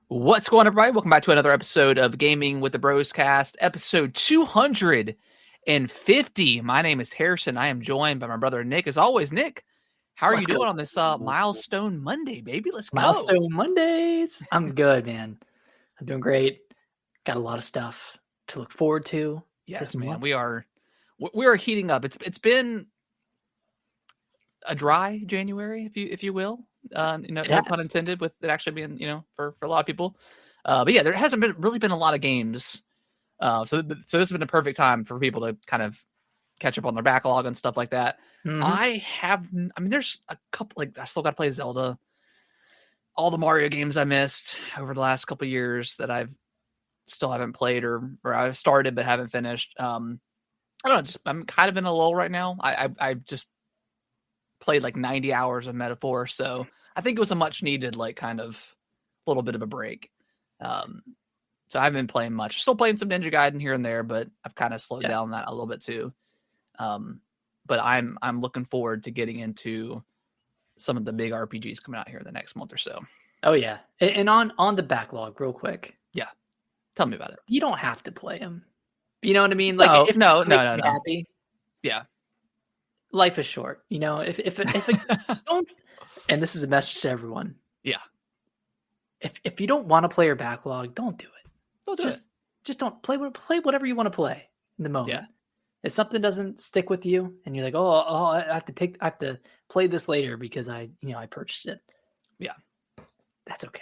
What's going on, everybody? Welcome back to another episode of Gaming with the Bros Cast, episode 250. My name is Harrison. I am joined by my brother Nick. As always, Nick, how are you doing on this milestone Monday, baby? Let's go. Milestone Mondays. I'm good, man. I'm doing great. Got a lot of stuff to look forward to. Yes, man. We are heating up. It's been a dry January, if you will. No pun intended, with it actually being, for a lot of people. But yeah, there hasn't really been a lot of games. So this has been a perfect time for people to kind of catch up on their backlog and stuff like that. Mm-hmm. There's a couple, I still got to play Zelda. All the Mario games I missed over the last couple of years that I've still haven't played or I've started but haven't finished. I don't know, I'm kind of in a lull right now. I just played like 90 hours of Metaphor, so I think it was a much needed kind of little bit of a break. So I haven't been playing much. Still playing some Ninja Gaiden here and there, but I've kind of slowed down that a little bit too. But I'm looking forward to getting into some of the big RPGs coming out here in the next month or so. Oh yeah, and on the backlog, real quick. Yeah, tell me about it. You don't have to play them. You know what I mean? No. Happy, yeah. Life is short. If don't. And this is a message to everyone. Yeah. If you don't want to play your backlog, don't do it. Just don't play whatever you want to play in the moment. Yeah. If something doesn't stick with you and you're like, I have to play this later because I purchased it. Yeah. That's okay.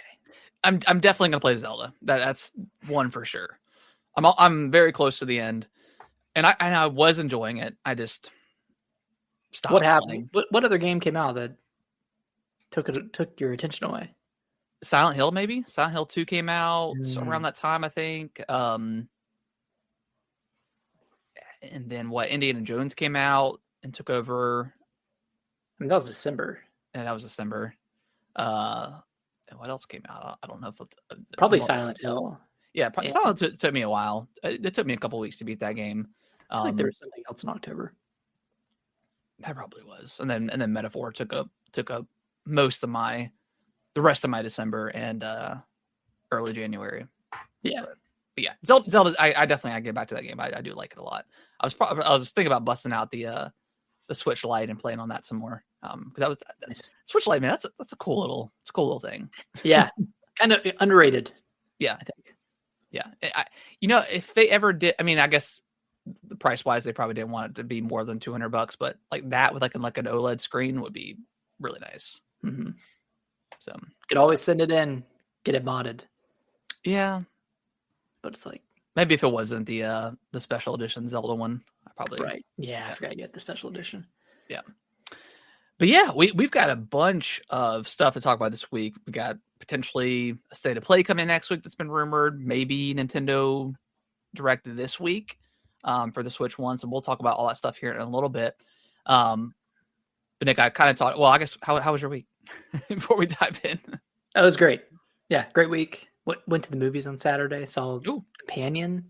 I'm definitely gonna play Zelda. That's one for sure. I'm very close to the end, and I was enjoying it. I just stopped. What happened? What other game came out that took your attention away? Silent Hill, maybe. Silent Hill 2 came out around that time, I think. And then Indiana Jones came out and took over. That was December. And that was December. And what else came out? I don't know if it's probably Silent Hill. Yeah, Silent Hill took me a while. It took me a couple weeks to beat that game. I think there was something else in October. That probably was, and then Metaphor took up the rest of my December and early January. Yeah, but yeah, Zelda. I definitely get back to that game. I do like it a lot. I was thinking about busting out the Switch Lite and playing on that some more. Because that was nice. Switch Lite, man. That's a cool little thing. Yeah, kind of underrated. Yeah, I think. Yeah, if they ever did, I guess the price wise, they probably didn't want it to be more than $200, but like that with like an OLED screen would be really nice. Mm-hmm. So could always send it in, get it modded. Yeah, but it's like maybe if it wasn't the special edition Zelda one, I probably right. Yeah, I forgot to get the special edition. Yeah, but yeah, we've got a bunch of stuff to talk about this week. We got potentially a State of Play coming next week that's been rumored. Maybe Nintendo Direct this week for the Switch One. So we'll talk about all that stuff here in a little bit. But Nick, I kind of talked. Well, I guess how was your week before we dive in? That was great. Yeah, great week. Went to the movies on Saturday. Saw Companion.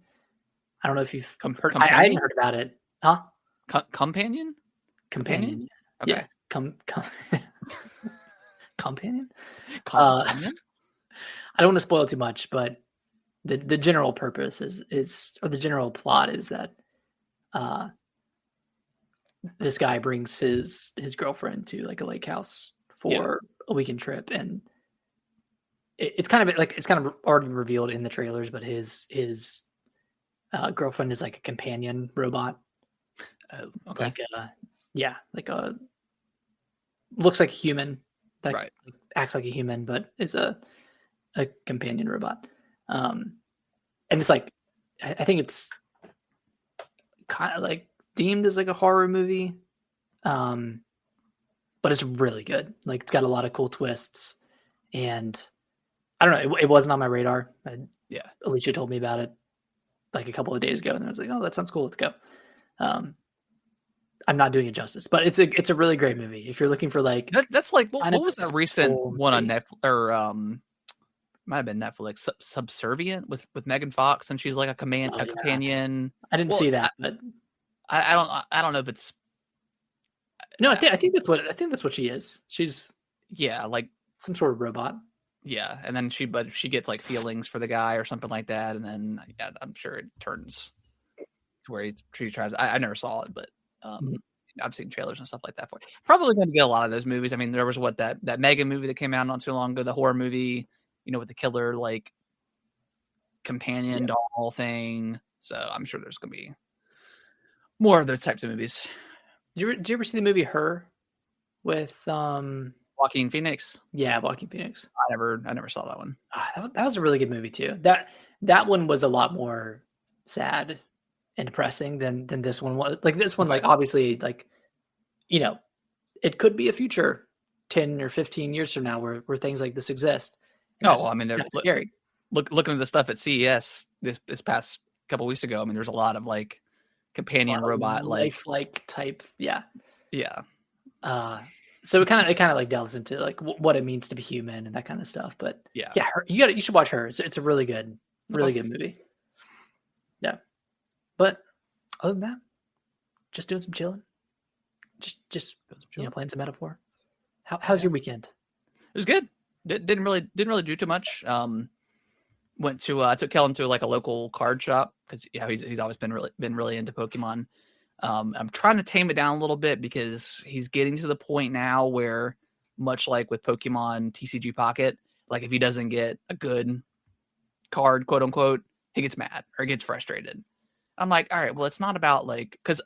I don't know if you've heard. I hadn't heard about it. Huh? Companion. Okay. Yeah. Companion. Companion. I don't want to spoil too much, but the general purpose is or the general plot is that this guy brings his girlfriend to like a lake house for a weekend trip, and it's kind of already revealed in the trailers, but his girlfriend is like a companion robot. Okay. Looks like a human. Right. Acts like a human, but is a companion robot. And it's like, I think it's kind of like deemed as like a horror movie. But it's really good. Like it's got a lot of cool twists, and I don't know. It wasn't on my radar. Alicia told me about it like a couple of days ago, and I was like, "Oh, that sounds cool. Let's go." I'm not doing it justice, but it's a really great movie. If you're looking for like that's like what was that recent one on Netflix or might have been Netflix, Subservient with Megan Fox, and she's like a companion. I didn't see that, but I don't know if it's. No, I think that's what she is. She's like some sort of robot. Yeah, and then she gets like feelings for the guy or something like that, and then yeah, I'm sure it turns to where she tries. I never saw it, but I've seen trailers and stuff like that for it. Probably going to get a lot of those movies. I mean, there was that Megan movie that came out not too long ago, the horror movie, with the killer like companion doll thing. So I'm sure there's going to be more of those types of movies. Did you ever see the movie Her with Joaquin Phoenix? Yeah, Joaquin Phoenix. I never saw that one. That was a really good movie too. That one was a lot more sad and depressing than this one was. Like this one, like obviously, like it could be a future 10 or 15 years from now where things like this exist. Well, I mean, that's scary. Looking at the stuff at CES this past couple weeks ago. I mean, there's a lot of like companion robot lifelike type. Yeah. So it kind of like delves into like what it means to be human and that kind of stuff. But yeah, you should watch Her. It's a really good movie. Yeah. But other than that, just doing some chilling. Just playing some Metaphor. How's your weekend? It was good. Didn't really do too much. Went to took Kellen to like a local card shop because he's always been really into Pokemon. I'm trying to tame it down a little bit because he's getting to the point now where, much like with Pokemon TCG Pocket, like if he doesn't get a good card, quote unquote, he gets mad or gets frustrated. I'm like, all right, well, it's not about like, because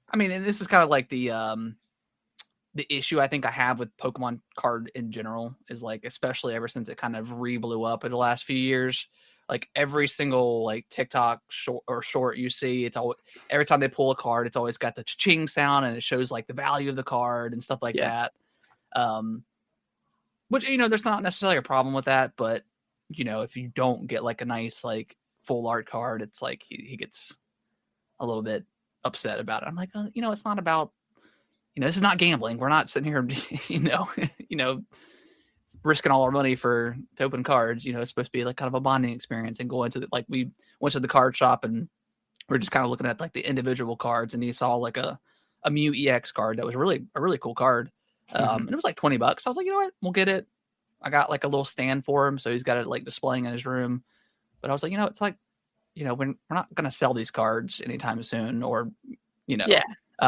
I mean, and this is kind of like the issue I think I have with Pokemon card in general is like, especially ever since it kind of blew up in the last few years, like every single like TikTok short you see, it's always, every time they pull a card, it's always got the ching sound and it shows like the value of the card and stuff like that. Which, there's not necessarily a problem with that, but if you don't get like a nice, like full art card, it's like he gets a little bit upset about it. I'm like, it's not about, this is not gambling. We're not sitting here, risking all our money to open cards. It's supposed to be like kind of a bonding experience and going to we went to the card shop and we're just kind of looking at like the individual cards and he saw like a Mew EX card that was a really cool card. And it was like $20. I was like, you know what? We'll get it. I got like a little stand for him. So he's got it like displaying in his room. But I was like, it's like, we're not going to sell these cards anytime soon or,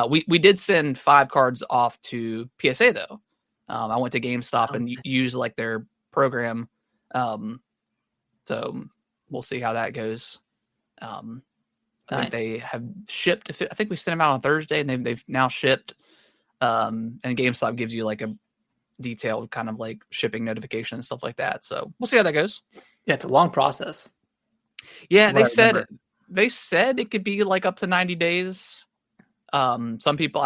we did send 5 cards off to PSA though. I went to GameStop and used like their program. So we'll see how that goes. I think they have shipped. I think we sent them out on Thursday and they've now shipped. And GameStop gives you like a detailed kind of like shipping notification and stuff like that. So we'll see how that goes. Yeah, it's a long process. Yeah, they said it could be like up to 90 days. I've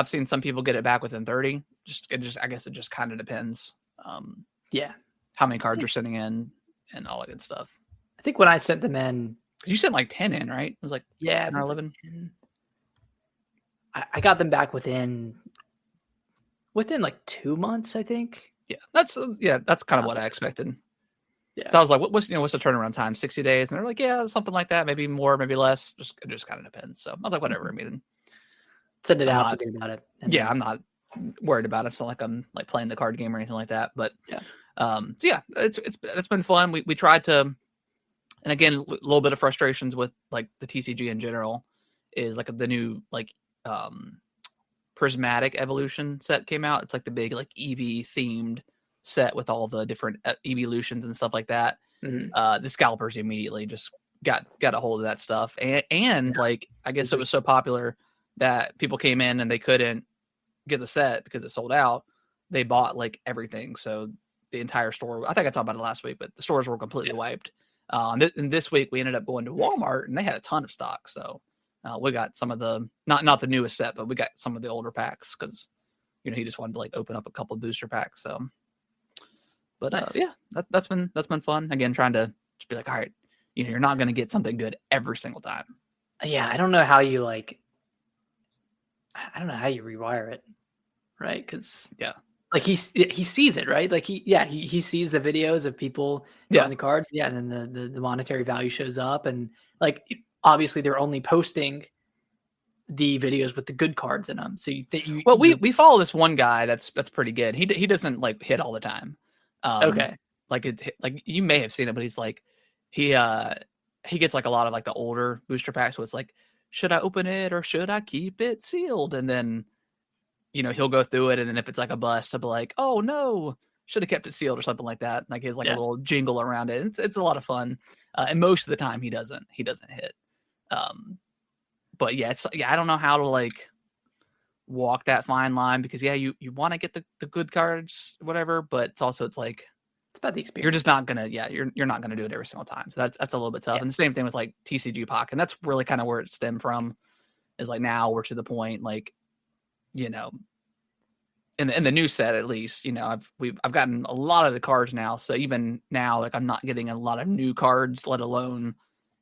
seen some people get it back within 30. I guess it just kind of depends. How many cards you're sending in and all that good stuff. I think when I sent them in, because you sent like 10 in, right? It was like 10 or 11. I got them back within like 2 months, I think. Yeah, that's kind of what I expected. Yeah, so I was like, what's the turnaround time? 60 days, and they're like, yeah, something like that, maybe more, maybe less. It just kind of depends. So I was like, whatever. I mean, send it out, forget about it. I'm not worried about it. It's not like I'm like playing the card game or anything like that. But it's been fun. We tried to, and again, a little bit of frustrations with like the TCG in general is like the new like Prismatic Evolution set came out. It's like the big like EV themed set with all the different evolutions and stuff like that. The scalpers immediately just got a hold of that stuff, and like I guess it was so popular that people came in and they couldn't get the set because it sold out. They bought like everything, so the entire store. I think I talked about it last week, but the stores were completely wiped. And this week we ended up going to Walmart and they had a ton of stock. So we got some of the not the newest set, but we got some of the older packs because he just wanted to like open up a couple of booster packs. So. But nice. That's been fun. Again, trying to just be like, all right, you're not going to get something good every single time. Yeah, I don't know how you rewire it, right? Because like he sees it, right? Like he sees the videos of people drawing the cards, and then the monetary value shows up, and like obviously they're only posting the videos with the good cards in them. So we follow this one guy that's pretty good. He doesn't like hit all the time. Okay. like you may have seen it, but he's like he gets like a lot of like the older booster packs, so it's like, should I open it or should I keep it sealed? And then he'll go through it, and then if it's like a bust, he'll be like, oh no, should have kept it sealed or something like that. Like he has like a little jingle around it. It's a lot of fun, and most of the time he doesn't hit. But yeah, I don't know how to like walk that fine line, because you want to get the good cards, whatever, but it's like it's about the experience. You're just not gonna you're not gonna do it every single time. So that's a little bit tough. And the same thing with like TCG Pocket, and that's really kind of where it stemmed from. Is like now we're to the point, like, in the new set, at least, I've gotten a lot of the cards now. So even now, like, I'm not getting a lot of new cards, let alone,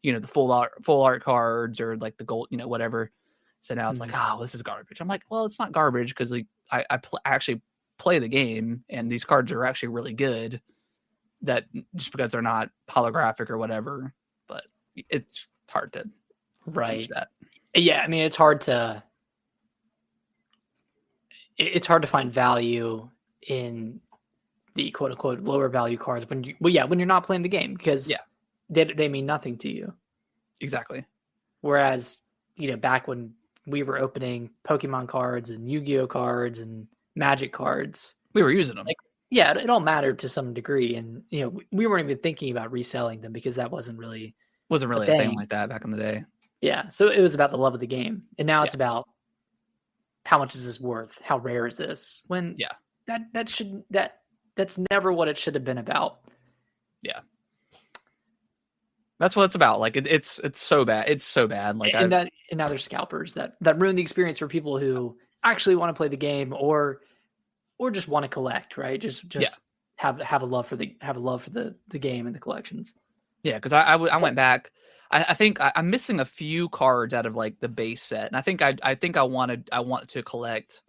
the full art cards or like the gold, whatever. So now it's like, oh, this is garbage. I'm like, well, it's not garbage, because like I actually play the game, and these cards are actually really good. That just because they're not holographic or whatever, but it's hard to teach that. Yeah, I mean, it's hard to find value in the quote unquote lower value cards when you're not playing the game, because they mean nothing to you. Exactly. Whereas, back when we were opening Pokemon cards and Yu-Gi-Oh cards and Magic cards, we were using them. Like, yeah, it all mattered to some degree, and we weren't even thinking about reselling them, because that wasn't really a thing like that back in the day. Yeah, so it was about the love of the game, and now it's about how much is this worth? How rare is this? When that's never what it should have been about. Yeah, that's what it's about. Like it's so bad. It's so bad. Like and now there's scalpers that ruin the experience for people who actually want to play the game or just want to collect, right? Just have a love for the game and the collections. Yeah, because I went back. I think I'm missing a few cards out of like the base set, and I think I want to collect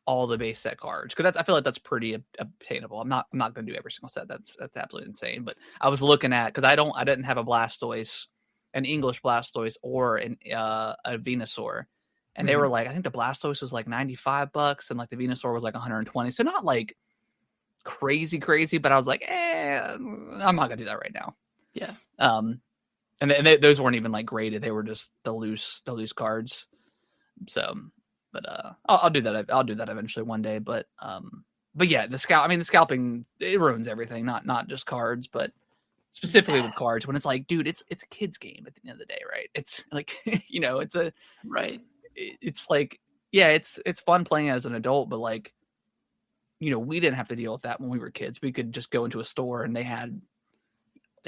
all the base set cards, because I feel like that's pretty obtainable. I'm not going to do every single set. That's absolutely insane. But I was looking at, because I didn't have a Blastoise, an English Blastoise, or a Venusaur. And they were like, I think the Blastoise was like $95, and like the Venusaur was like 120. So not like crazy, but I was like, I'm not gonna do that right now. Yeah. And those weren't even like graded. They were just the loose cards. So, but I'll do that. I'll do that eventually one day. But yeah, the scalping, it ruins everything. Not just cards, but specifically with cards, when it's like, dude, it's a kid's game at the end of the day, right? It's like, it's a right. It's like, yeah, it's fun playing as an adult, but like, we didn't have to deal with that when we were kids. We could just go into a store and they had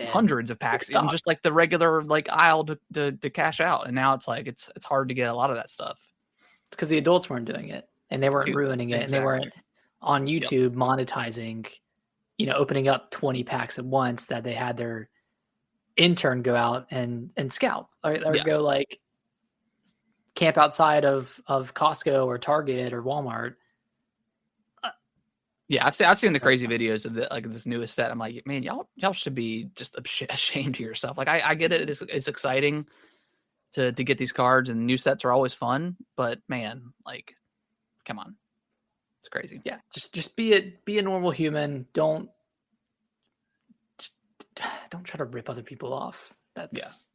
hundreds of packs in just like the regular like aisle to cash out. And now it's like it's hard to get a lot of that stuff. It's because the adults weren't doing it, and they weren't ruining it, and they weren't on YouTube monetizing, opening up 20 packs at once, that they had their intern go out and scalp or go like camp outside of Costco or Target or Walmart. Yeah, I've seen the crazy videos of this newest set. I'm like, man, y'all should be just ashamed of yourself. Like I get it. It's exciting to get these cards, and new sets are always fun, but man, like, come on. It's crazy. Yeah. Just be a normal human. Don't try to rip other people off. That's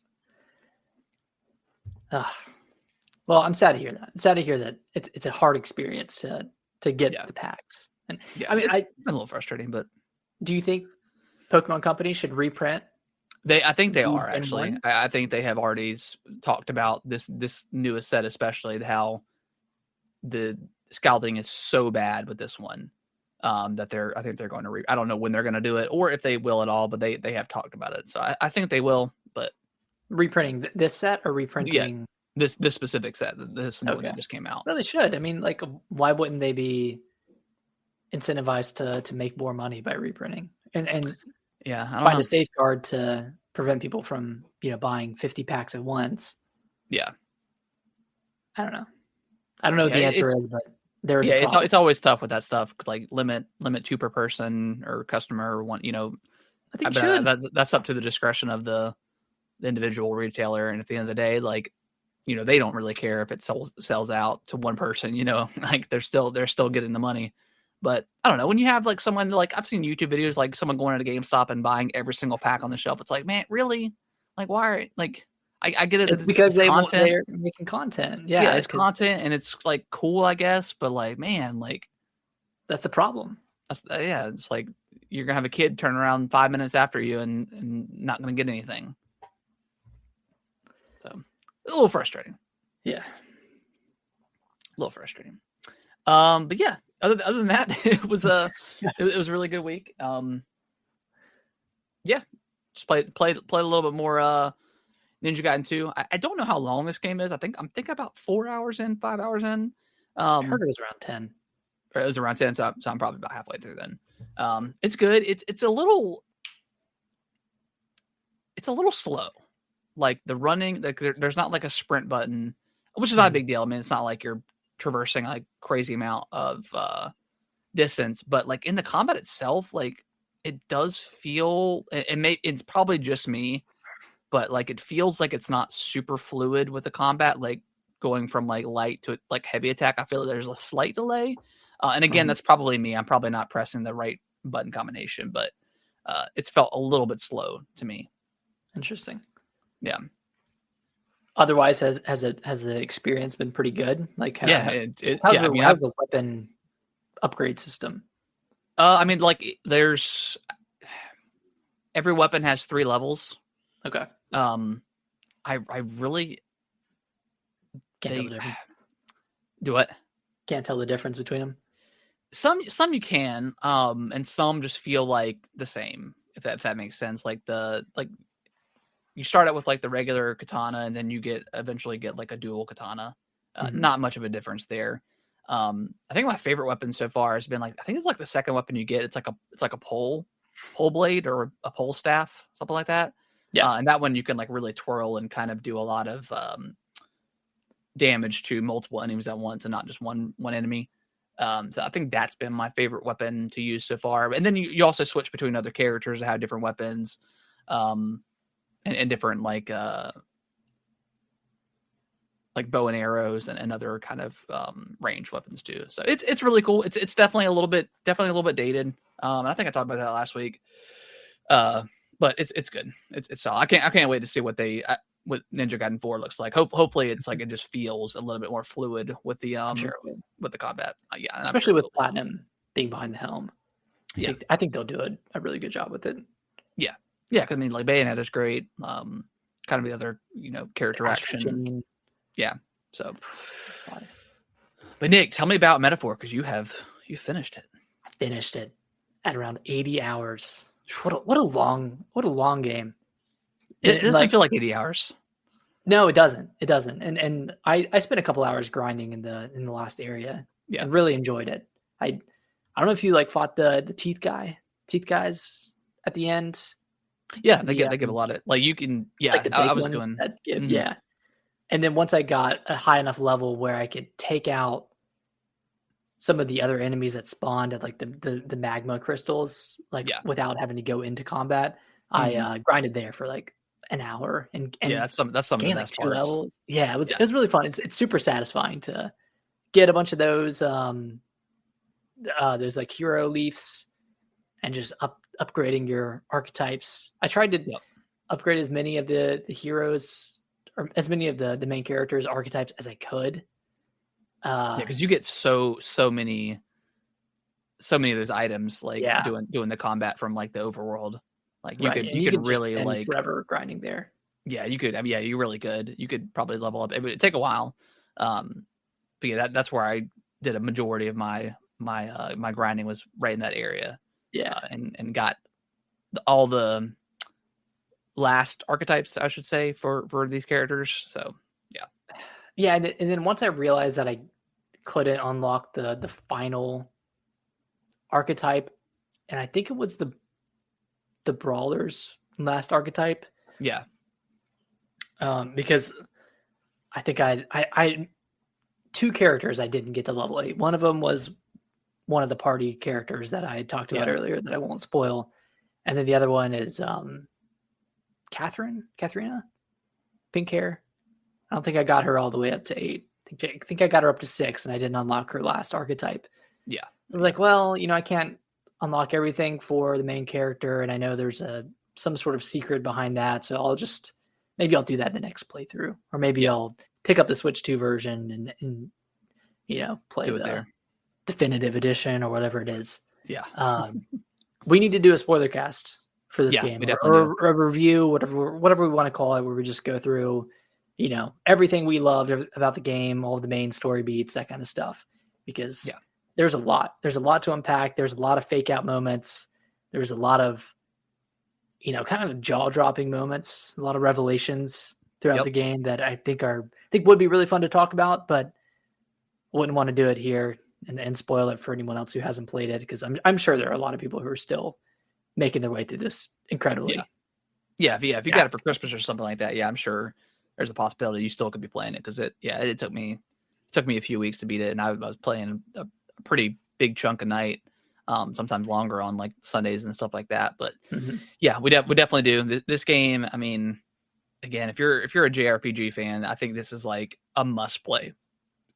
well, I'm sad to hear that. I'm sad to hear that it's a hard experience to get the packs. And I mean, it's been a little frustrating, but do you think Pokemon Company should reprint? I think they are, actually. I think they have already talked about this newest set, especially how the scalping is so bad with this one, that I think they're going to I don't know when they're going to do it, or if they will at all, but they have talked about it. So I think they will, but reprinting this set or reprinting this specific set, this new one that just came out. Well, they should. I mean, like, why wouldn't they be incentivized to make more money by reprinting and find a safeguard to prevent people from buying 50 packs at once? Yeah, I don't know what the answer is, but there's it's always tough with that stuff, because like limit 2 per person or customer or one. I think that's up to the discretion of the individual retailer, and at the end of the day, like, they don't really care if it sells out to one person. Like they're still getting the money. But I don't know, when you have like someone like I've seen YouTube videos like someone going into GameStop and buying every single pack on the shelf. It's like, man, really? Like, why are like I get it. It's because content. they're making content. Yeah, it's content and it's like cool, I guess. But like, man, like that's the problem. Yeah, it's like you're gonna have a kid turn around 5 minutes after you and not gonna get anything. So a little frustrating. Yeah, a little frustrating. But yeah, other than that, it was a really good week. Yeah, just played a little bit more Ninja Gaiden 2. I don't know how long this game is. I'm thinking about 4 hours in, 5 hours in. I heard it was around 10. It was around 10, so I'm probably about halfway through then. It's good. It's a little slow. Like the running, like there's not like a sprint button, which is not a big deal. I mean, it's not like you're traversing like crazy amount of distance, but like in the combat itself, like it does feel it's probably just me, but like it feels like it's not super fluid with the combat, like going from like light to like heavy attack. I feel like there's a slight delay. And again, that's probably me. I'm probably not pressing the right button combination, but it's felt a little bit slow to me. Interesting. Yeah. Otherwise, has the experience been pretty good? Like, how's the weapon upgrade system? I mean, like there's every weapon has 3 levels. Okay. I really can't tell the difference. Do what? Can't tell the difference between them. Some you can, and some just feel like the same. If that makes sense. Like you start out with like the regular katana, and then you eventually get like a dual katana. Not much of a difference there. I think my favorite weapon so far has been like I think it's like the second weapon you get. It's like a pole blade or a pole staff, something like that. Yeah, and that one you can like really twirl and kind of do a lot of damage to multiple enemies at once and not just one enemy. So I think that's been my favorite weapon to use so far. And then you also switch between other characters that have different weapons, and different like bow and arrows and other kind of ranged weapons too. So it's really cool. It's definitely a little bit dated. I think I talked about that last week. But it's good. It's all. I can't wait to see what Ninja Gaiden 4 looks like. Hopefully it's like it just feels a little bit more fluid with the with the combat. Yeah, especially with Platinum being behind the helm. Yeah, I think they'll do a really good job with it. Yeah, because I mean, like Bayonetta is great. Kind of the other character action. Yeah. So, but Nick, tell me about Metaphor because you finished it. I finished it at around 80 hours. What a long game. It doesn't feel like 80 hours. No, it doesn't. It doesn't. And I spent a couple hours grinding in the last area. Yeah, and really enjoyed it. I don't know if you like fought the teeth guys at the end. Yeah, they give a lot of like you can. Yeah, like the big I was doing. Yeah, and then once I got a high enough level where I could take out some of the other enemies that spawned at like the magma crystals, without having to go into combat, I grinded there for like an hour and that's some of the best parts. Levels. Yeah, it was really fun. It's super satisfying to get a bunch of those. There's like hero leaves and just upgrading your archetypes. I tried to upgrade as many of the heroes or as many of the main characters archetypes as I could. Because you get so many of those items like doing the combat from like the overworld. Like you could really like forever grinding there. Yeah, you could. I mean, yeah, you're really good. You could probably level up. It would take a while. But yeah, that's where I did a majority of my grinding was right in that area. Yeah, and got all the last archetypes, I should say, for these characters. So yeah, and then once I realized that I couldn't unlock the final archetype, and I think it was the Brawler's last archetype. Yeah. Because I think I 2 characters I didn't get to level 8. One of them was one of the party characters that I talked about earlier that I won't spoil. And then the other one is Katharina, pink hair. I don't think I got her all the way up to 8. I think I got her up to 6 and I didn't unlock her last archetype. Yeah. was like, well, I can't unlock everything for the main character, and I know there's some sort of secret behind that, so maybe I'll do that in the next playthrough, or maybe I'll pick up the Switch 2 version and play Do it the there. definitive edition or whatever it is. Yeah. We need to do a spoiler cast for this game, we definitely do. or a review, whatever we want to call it, where we just go through, everything we loved about the game, all the main story beats, that kind of stuff. Because there's a lot to unpack. There's a lot of fake out moments. There's a lot of, kind of jaw dropping moments, a lot of revelations throughout the game that I think would be really fun to talk about, but wouldn't want to do it here and spoil it for anyone else who hasn't played it, because I'm sure there are a lot of people who are still making their way through this incredibly. If you got it for Christmas or something like that, I'm sure there's a possibility you still could be playing it, because it took me a few weeks to beat it, and I was playing a pretty big chunk a night, sometimes longer on like Sundays and stuff like that. But we definitely do this game. I mean, again, if you're a JRPG fan, I think this is like a must play.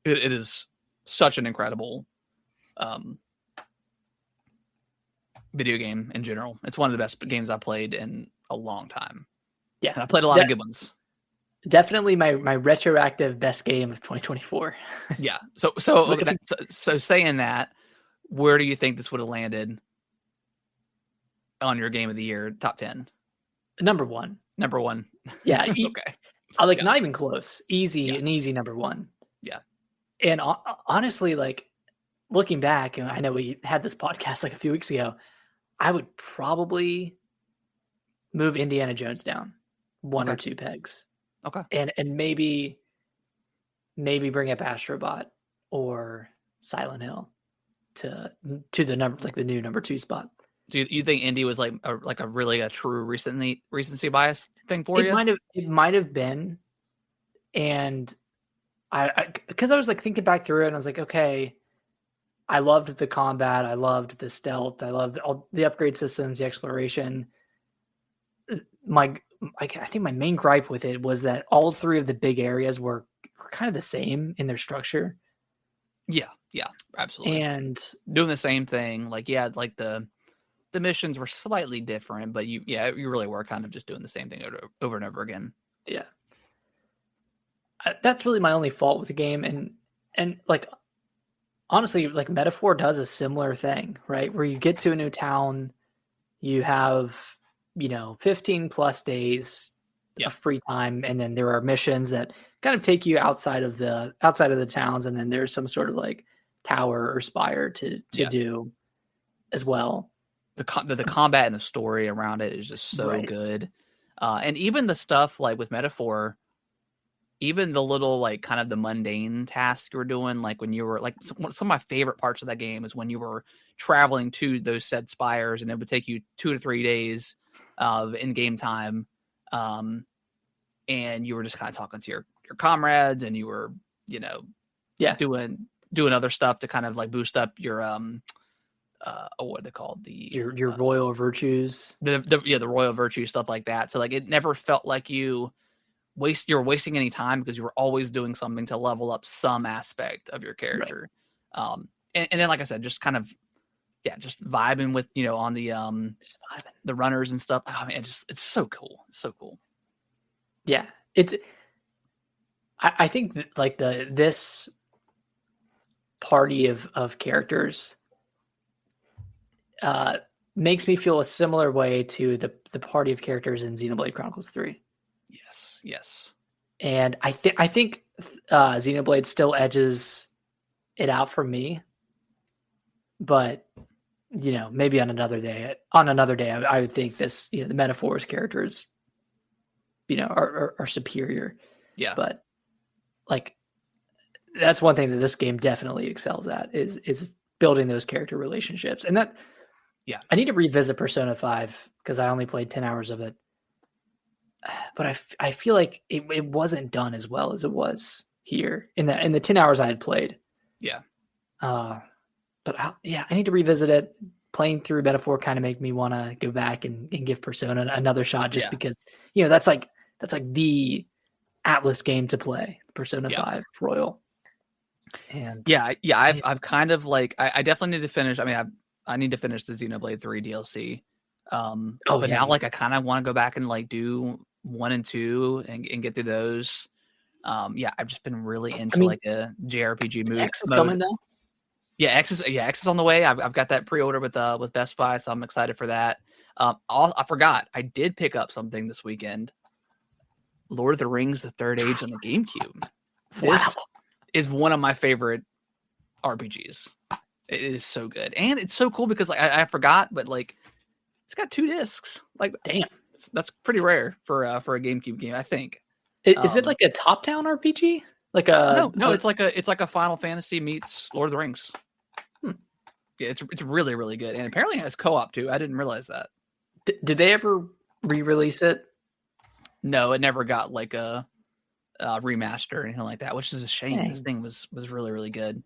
It is such an incredible video game in general. It's one of the best games I've played in a long time. Yeah, and I played a lot of good ones. Definitely my retroactive best game of 2024. Yeah. So saying that, where do you think this would have landed on your game of the year top 10? Number one. Yeah. Okay. Not even close. Easy, an easy number one. Yeah. And honestly, like looking back, and I know we had this podcast like a few weeks ago, I would probably move Indiana Jones down one or two pegs. Okay. And maybe bring up Astrobot or Silent Hill to the number, like the new number 2 spot. Do you think Indy was like a really true recency bias thing for you? It might have been, and because I was like thinking back through it, and I was like, okay, I loved the combat, I loved the stealth, I loved all the upgrade systems, the exploration. I think my main gripe with it was that all 3 of the big areas were kind of the same in their structure. Yeah, absolutely. And doing the same thing, like the missions were slightly different, but you really were kind of just doing the same thing over and over again. Yeah. That's really my only fault with the game, and like honestly, like Metaphor does a similar thing, right? Where you get to a new town, you have 15 plus days of free time, and then there are missions that kind of take you outside of the towns, and then there's some sort of like tower or spire to do as well. The combat and the story around it is just so good, and even the stuff like with Metaphor, even the little like kind of the mundane tasks you were doing, like when you were like some of my favorite parts of that game is when you were traveling to those said spires, and it would take you 2 to 3 days of in-game time, and you were just kind of talking to your comrades, and you were doing other stuff to kind of like boost up your what are they called, your royal virtues, the royal virtue, stuff like that. So like it never felt like you were wasting any time, because you were always doing something to level up some aspect of your character. And then like I said, just kind of just vibing with on the runners and stuff. Oh man, it's so cool. It's so cool. Yeah, I think that like this party of characters makes me feel a similar way to the party of characters in Xenoblade Chronicles 3. Yes. And I think Xenoblade still edges it out for me, but maybe on another day, I would think this, the Metaphor's characters, are superior. Yeah. But like, that's one thing that this game definitely excels at is building those character relationships. And that, I need to revisit Persona 5 because I only played 10 hours of it. But I feel like it wasn't done as well as it was here in the 10 hours I had played. Yeah. But I need to revisit it. Playing through Metaphor kind of make me want to go back and give Persona another shot, just because that's like the Atlas game to play, Persona 5 Royal. And I've kind of like I definitely need to finish. I mean, I need to finish the Xenoblade 3 DLC. But now like I kind of want to go back and like do 1 and 2 and get through those. I've just been really into like a JRPG mode. X is coming though. Yeah, X is on the way. I've got that pre-order with Best Buy, so I'm excited for that. I forgot I did pick up something this weekend. Lord of the Rings: The Third Age on the GameCube. This is one of my favorite RPGs. It is so good, and it's so cool because like I forgot, but like it's got 2 discs. Like, damn, that's pretty rare for a GameCube game, I think. Is it like a top-down RPG? Like a no, it's like a Final Fantasy meets Lord of the Rings. Yeah, it's really, really good, and apparently it has co-op too. I didn't realize that. Did they ever re-release it? No, it never got like a remaster or anything like that, which is a shame. Dang. This thing was really, really good.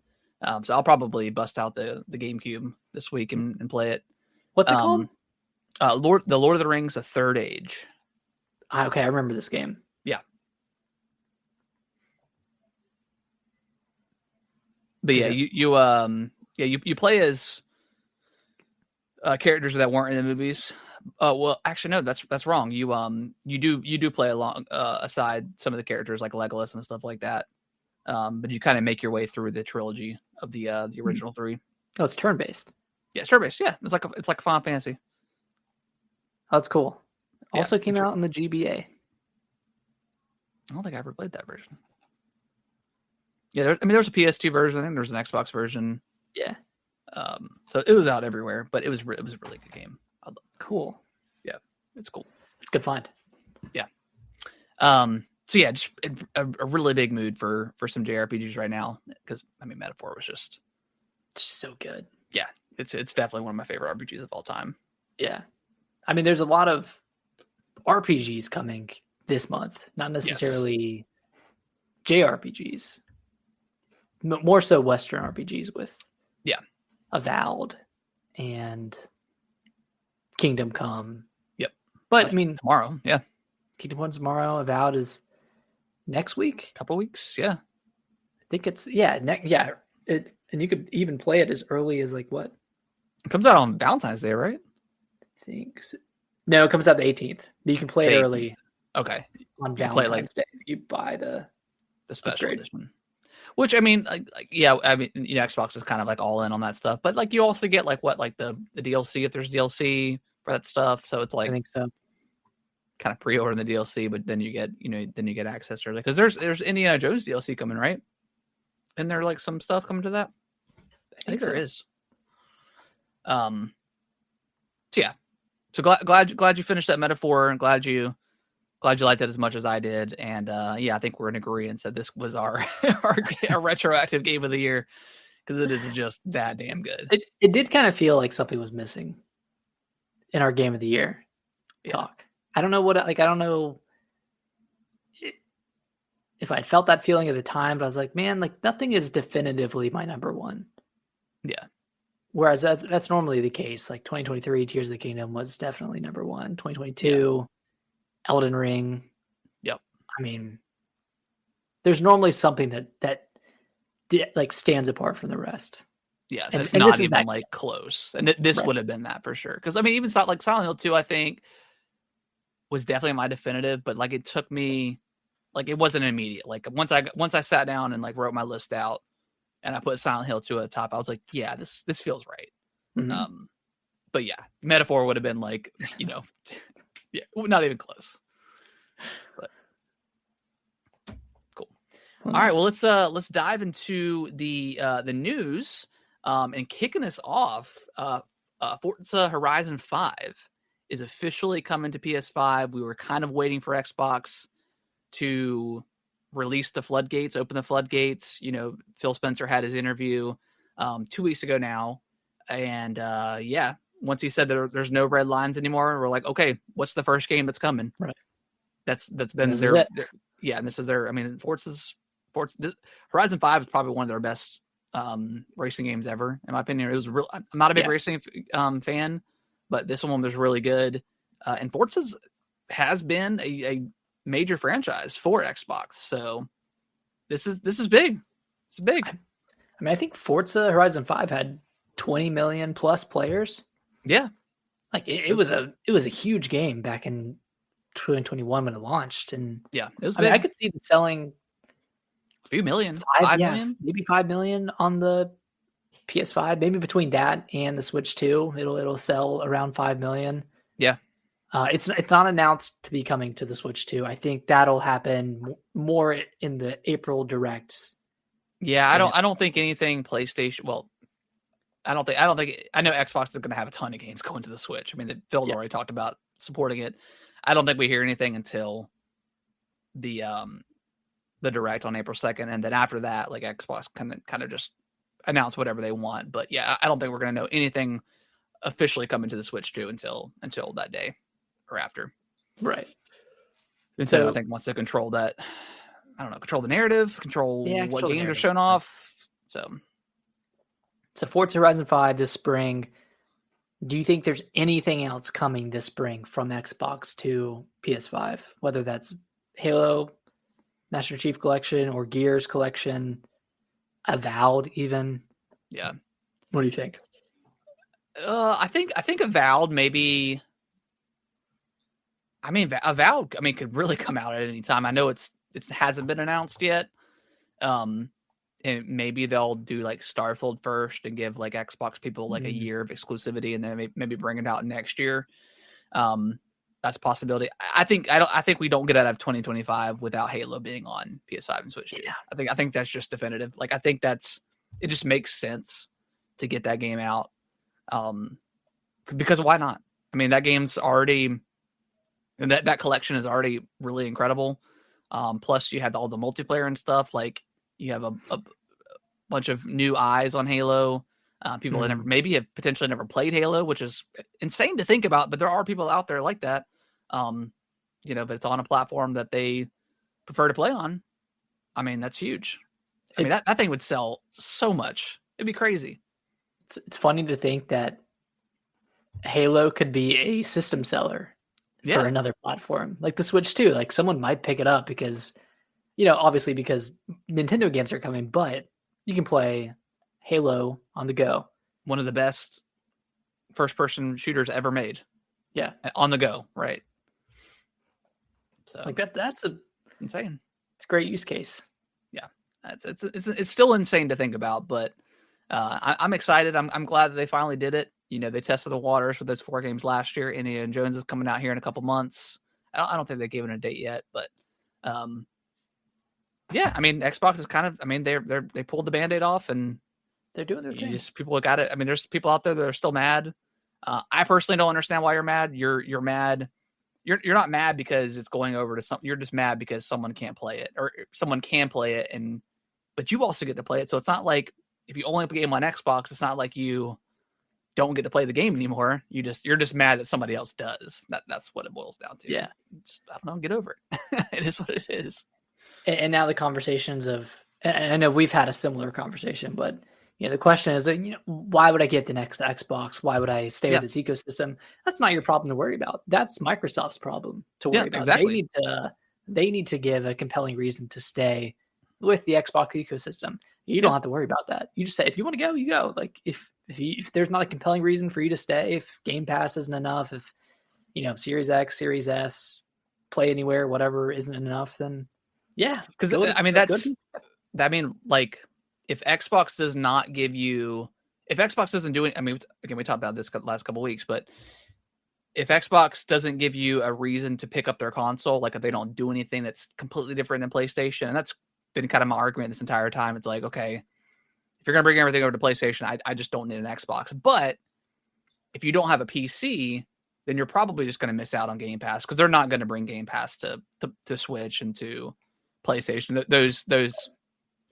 So I'll probably bust out the GameCube this week and play it. What's it called? The Lord of the Rings: The Third Age. Okay, I remember this game. Yeah. But yeah, you play as characters that weren't in the movies. Well, actually, no, that's wrong. You do play along aside some of the characters like Legolas and stuff like that. But you kind of make your way through the trilogy of the original 3. Oh, it's turn-based. Yeah, it's turn-based. Yeah, it's like a Final Fantasy. Oh, that's cool. Also came out in the GBA. I don't think I ever played that version. Yeah, there's a PS2 version. I think there's an Xbox version. Yeah. So it was out everywhere, but it was a really good game. Cool. Yeah, it's cool. It's a good find. Yeah. So yeah, just a really big mood for some JRPGs right now because I mean, Metaphor was just so good. Yeah, it's definitely one of my favorite RPGs of all time. Yeah, I mean, there's a lot of RPGs coming this month, not necessarily JRPGs, more so Western RPGs with Avowed and Kingdom Come. Yep, but I mean tomorrow, Kingdom Come tomorrow. Avowed is next week. Couple weeks, yeah. I think it's It and you could even play it as early as like what? It comes out on Valentine's Day, right? I think so. No, it comes out the 18th. But you can play it early. Okay. On Valentine's Day, you buy the special edition. Which I mean, Xbox is kind of like all in on that stuff. But like you also get like the DLC if there's DLC for that stuff. So it's like I think so. Kind of pre-ordering the DLC, but then you get access to it because there's Indiana Jones DLC coming, right? And there like some stuff coming to that. I think there is. So yeah. So glad you finished that Metaphor, and glad you liked it as much as I did. And I think we're in agreement that this was our retroactive game of the year because it is just that damn good. It did kind of feel like something was missing in our game of the year talk. I don't know I don't know if I'd felt that feeling at the time, but I was like, man, like nothing is definitively my number one. Yeah. Whereas that's normally the case. Like 2023 Tears of the Kingdom was definitely number one. 2022 Elden Ring. Yep. I mean, there's normally something that like stands apart from the rest. Yeah, that's not even like close. And this would have been that for sure. Because I mean, even like Silent Hill 2, I think was definitely my definitive, but like it took me, like it wasn't immediate. Like once I sat down and like wrote my list out and I put Silent Hill 2 at the top, I was like, yeah, this feels right. Mm-hmm. But yeah, Metaphor would have been like, not even close. But cool. All right, well let's dive into the news. And kicking us off, Forza Horizon 5 is officially coming to PS5. We were kind of waiting for Xbox to release the floodgates, open the floodgates. Phil Spencer had his interview 2 weeks ago now. And once he said that there's no red lines anymore, we're like, okay, what's the first game that's coming? Right. That's been their and this is their, I mean, Horizon 5 is probably one of their best racing games ever, in my opinion. It was real. I'm not a big racing fan, but this one was really good. And Forza has been a major franchise for Xbox, so this is big. It's big. I mean, I think Forza Horizon 5 had 20 million plus players. Yeah. Like it was a huge game back in 2021 when it launched. And yeah, it was I mean, I big. could see it selling A few million, 5 5 million. maybe 5 million on the PS5, maybe between that and the Switch 2, it'll sell around 5 million. Yeah. It's not announced to be coming to the Switch 2. I think that'll happen more in the April Direct. Yeah, I don't think anything PlayStation. Well, I know Xbox is going to have a ton of games going to the Switch. I mean, Phil's already talked about supporting it. I don't think we hear anything until the Direct on April 2nd, and then after that, like Xbox kind of just announce whatever they want. But yeah, I don't think we're going to know anything officially coming to the Switch 2 until that day or after. Right. Nintendo, I think, wants to control that. I don't know, control the narrative, control what games are shown off. So Forza Horizon 5 this spring. Do you think there's anything else coming this spring from Xbox to PS5? Whether that's Halo, Master Chief Collection, or Gears Collection, Avowed even? Yeah. What do you think? I think Avowed maybe. I mean, Avowed, could really come out at any time. I know it hasn't been announced yet. And maybe they'll do like Starfield first and give like Xbox people like a year of exclusivity, and then maybe bring it out next year. That's a possibility. I think we don't get out of 2025 without Halo being on PS5 and Switch 2. Yeah. I think that's just definitive. Like, I think it just makes sense to get that game out. Because why not? I mean, that game's already, and that collection is already really incredible. Plus you had all the multiplayer and stuff. Like, you have a bunch of new eyes on Halo. People that maybe have potentially never played Halo, which is insane to think about, but there are people out there like that. But it's on a platform that they prefer to play on. I mean, that's huge. I mean, that thing would sell so much. It'd be crazy. It's funny to think that Halo could be a system seller for another platform, like the Switch 2. Like, someone might pick it up because, obviously because Nintendo games are coming, but you can play Halo on the go. One of the best first-person shooters ever made. Yeah, on the go, right? So like that's insane. It's a great use case. Yeah, it's still insane to think about, but I'm excited. I'm glad that they finally did it. They tested the waters with those 4 games last year. Indiana Jones is coming out here in a couple months. I don't think they've given a date yet, but yeah, I mean, Xbox is kind of, I mean, they pulled the Band-Aid off, and they're doing their thing. People got it. I mean, there's people out there that are still mad. I personally don't understand why you're mad. You're mad. You're not mad because it's going over to something. You're just mad because someone can't play it, or someone can play it, but you also get to play it. So it's not like, if you only play a game on Xbox, it's not like you don't get to play the game anymore. You're just mad that somebody else does. That's what it boils down to. Yeah. Just, I don't know, get over it. It is what it is. And now the conversations of, and I know we've had a similar conversation, but the question is, why would I get the next Xbox? Why would I stay with this ecosystem? That's not your problem to worry about. That's Microsoft's problem to worry about. Exactly. They need to give a compelling reason to stay with the Xbox ecosystem. You don't have to worry about that. You just say, if you want to go, you go. Like, if there's not a compelling reason for you to stay, if Game Pass isn't enough, if Series X, Series S, Play Anywhere, whatever isn't enough, then yeah. Because like, if Xbox does not give you, if Xbox doesn't do it, I mean, again, we talked about this last couple of weeks, but if Xbox doesn't give you a reason to pick up their console, like if they don't do anything that's completely different than PlayStation, and that's been kind of my argument this entire time. It's like, okay, if you're going to bring everything over to PlayStation, I just don't need an Xbox. But if you don't have a PC, then you're probably just going to miss out on Game Pass, because they're not going to bring Game Pass to Switch and to PlayStation. Those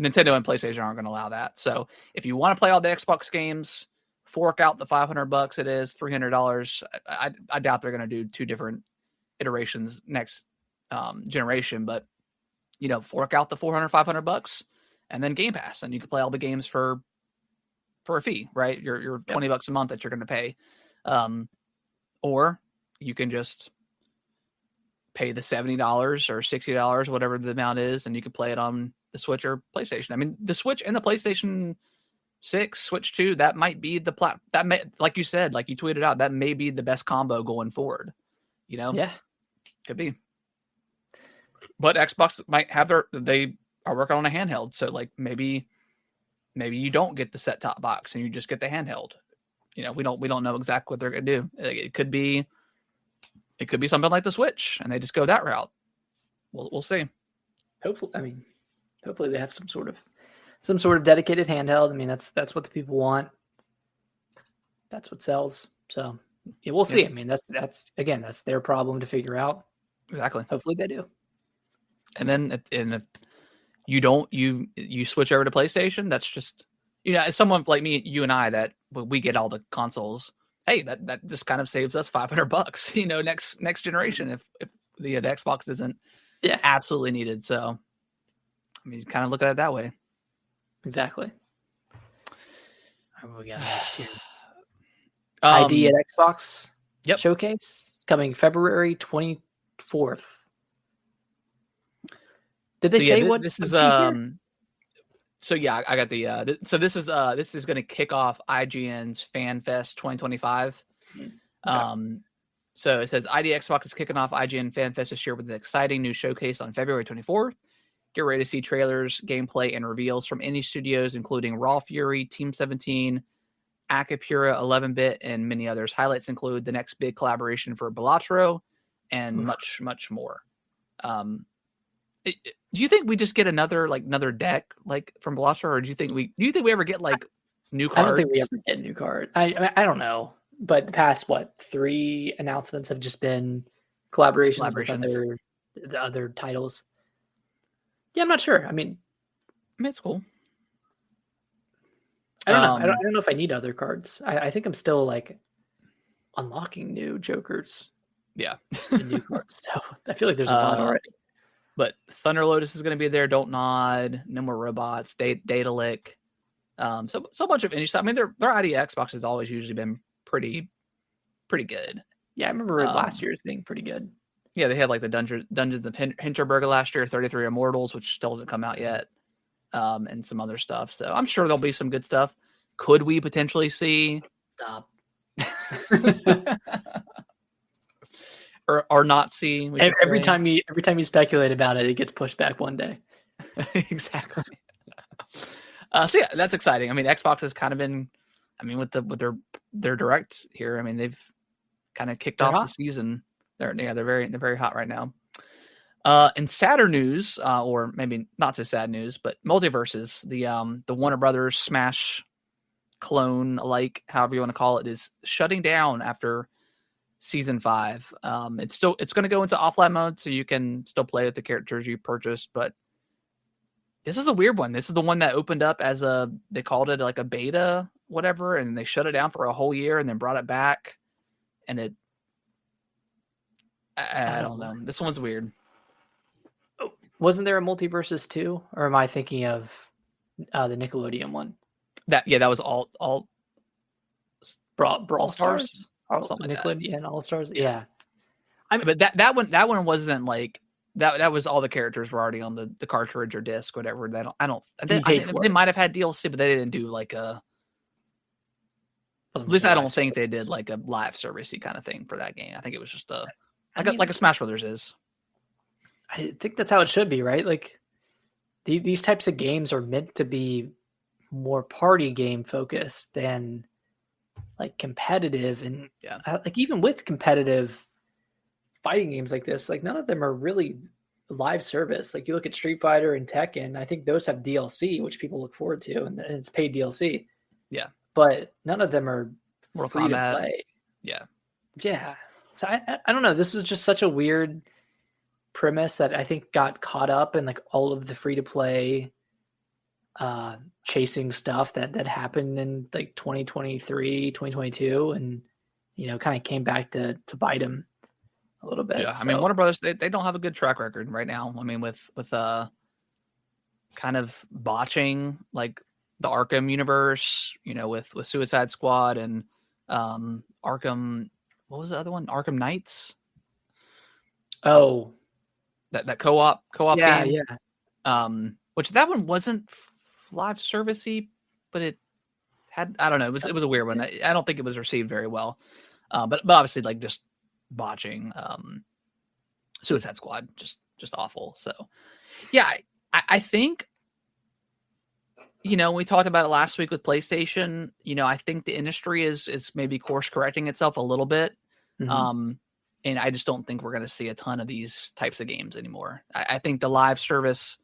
Nintendo and PlayStation aren't going to allow that. So if you want to play all the Xbox games, fork out the $500. It is $300. I doubt they're going to do 2 different iterations next generation, but fork out the $400-$500 and then Game Pass, and you can play all the games for a fee, right? You're $20 a month that you're going to pay, or you can just pay the $70 or $60, whatever the amount is, and you can play it on the Switch or PlayStation. I mean, the Switch and the PlayStation 6, Switch 2, that might be like you said, like you tweeted out, that may be the best combo going forward. Yeah. Could be. But Xbox might have they are working on a handheld, so like maybe you don't get the set top box and you just get the handheld. We don't know exactly what they're gonna do. It could be something like the Switch, and they just go that route. We'll see. Hopefully they have some sort of dedicated handheld. I mean, that's what the people want. That's what sells. So yeah, we'll see. I mean, that's their problem to figure out. Exactly. Hopefully they do. And then if you don't, you switch over to PlayStation, that's just, as someone like me, you and I, that we get all the consoles. Hey, that just kind of saves us $500, next generation if the Xbox isn't absolutely needed. So, I mean, you kind of look at it that way. Exactly. We got next two. ID at Xbox Showcase coming February 24th. Did they say what this is? So yeah, I got the. So this is going to kick off IGN's FanFest 2025. Okay. So it says ID Xbox is kicking off IGN FanFest this year with an exciting new showcase on February 24th. Get ready to see trailers, gameplay, and reveals from indie studios, including Raw Fury, Team 17, Akapura, 11-Bit, and many others. Highlights include the next big collaboration for Balatro and much, much more. Do you think we just get another deck like from Balatro, or do you think we ever get like new cards? I don't think we ever get new card. I don't know, but the past 3 announcements have just been collaborations. With the other titles. Yeah, I'm not sure. I mean, it's cool. I don't know. I don't know if I need other cards. I think I'm still like unlocking new Jokers. Yeah, and new cards. So I feel like there's a lot already. But Thunder Lotus is going to be there. Don't Nod. No More Robots. Datalic. So a bunch of indie stuff. I mean, their ID Xbox has always usually been pretty good. Yeah, I remember last year's being pretty good. Yeah, they had like the Dungeons of Hinterberg last year, 33 Immortals, which still hasn't come out yet, and some other stuff. So I'm sure there'll be some good stuff. Could we potentially see? Stop. or not see? Every time you speculate about it, it gets pushed back one day. Exactly. So yeah, that's exciting. I mean, Xbox has kind of been, with their direct here. I mean, they've kind of kicked off the season. They're very hot right now. In sadder news, or maybe not so sad news, but Multiverses, the Warner Brothers Smash clone, like however you want to call it, is shutting down after season 5. It's going to go into offline mode, so you can still play with the characters you purchased, but this is a weird one. This is the one that opened up as they called it like a beta, whatever, and they shut it down for a whole year and then brought it back. And I don't know. This one's weird. Wasn't there a Multiverses 2? Or am I thinking of the Nickelodeon one? That was all Brawl Stars? Something like Nickelodeon All Stars. Yeah. But that one wasn't like that was all the characters were already on the cartridge or disc, whatever. They might have had DLC, but they didn't do like a. At least I don't think they did like a live servicey kind of thing for that game. I think it was just like a Smash Brothers is. I think that's how it should be, right? Like these types of games are meant to be more party game focused than like competitive. And like even with competitive fighting games like this, like none of them are really live service. Like you look at Street Fighter and Tekken, I think those have DLC, which people look forward to, and it's paid DLC. Yeah, but none of them are Mortal free Kombat. to play. Yeah. So I don't know. This is just such a weird premise that I think got caught up in like all of the free to play chasing stuff that happened in like 2023, 2022, and kind of came back to bite them a little bit. Yeah, so. Warner Brothers, they don't have a good track record right now. With kind of botching like the Arkham universe, with Suicide Squad and Arkham. What was the other one? Arkham Knights. Oh, that co-op game. Yeah. Which that one wasn't live servicey, but it I don't know. It was a weird one. I don't think it was received very well. But obviously, like just watching Suicide Squad, just awful. So yeah, I think, we talked about it last week with PlayStation. I think the industry is maybe course correcting itself a little bit. Mm-hmm. And I just don't think we're going to see a ton of these types of games anymore. I think the live service,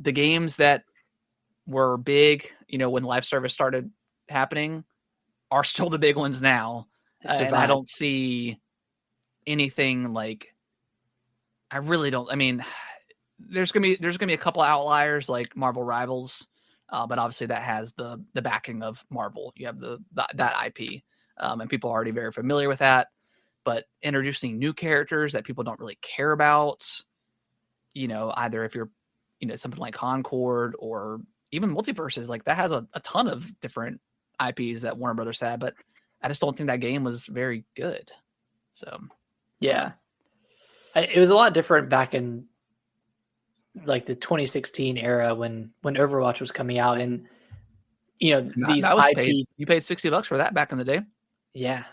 the games that were big, when live service started happening, are still the big ones now. And I don't see anything like, I really don't. I mean, there's gonna be a couple of outliers like Marvel Rivals, but obviously that has the backing of Marvel. You have that IP, and people are already very familiar with that. But introducing new characters that people don't really care about, either if you're, something like Concord or even Multiverses, like that has a ton of different IPs that Warner Brothers had, but I just don't think that game was very good. So, yeah, it was a lot different back in like the 2016 era when Overwatch was coming out, and these that was IP. You paid $60 for that back in the day. Yeah,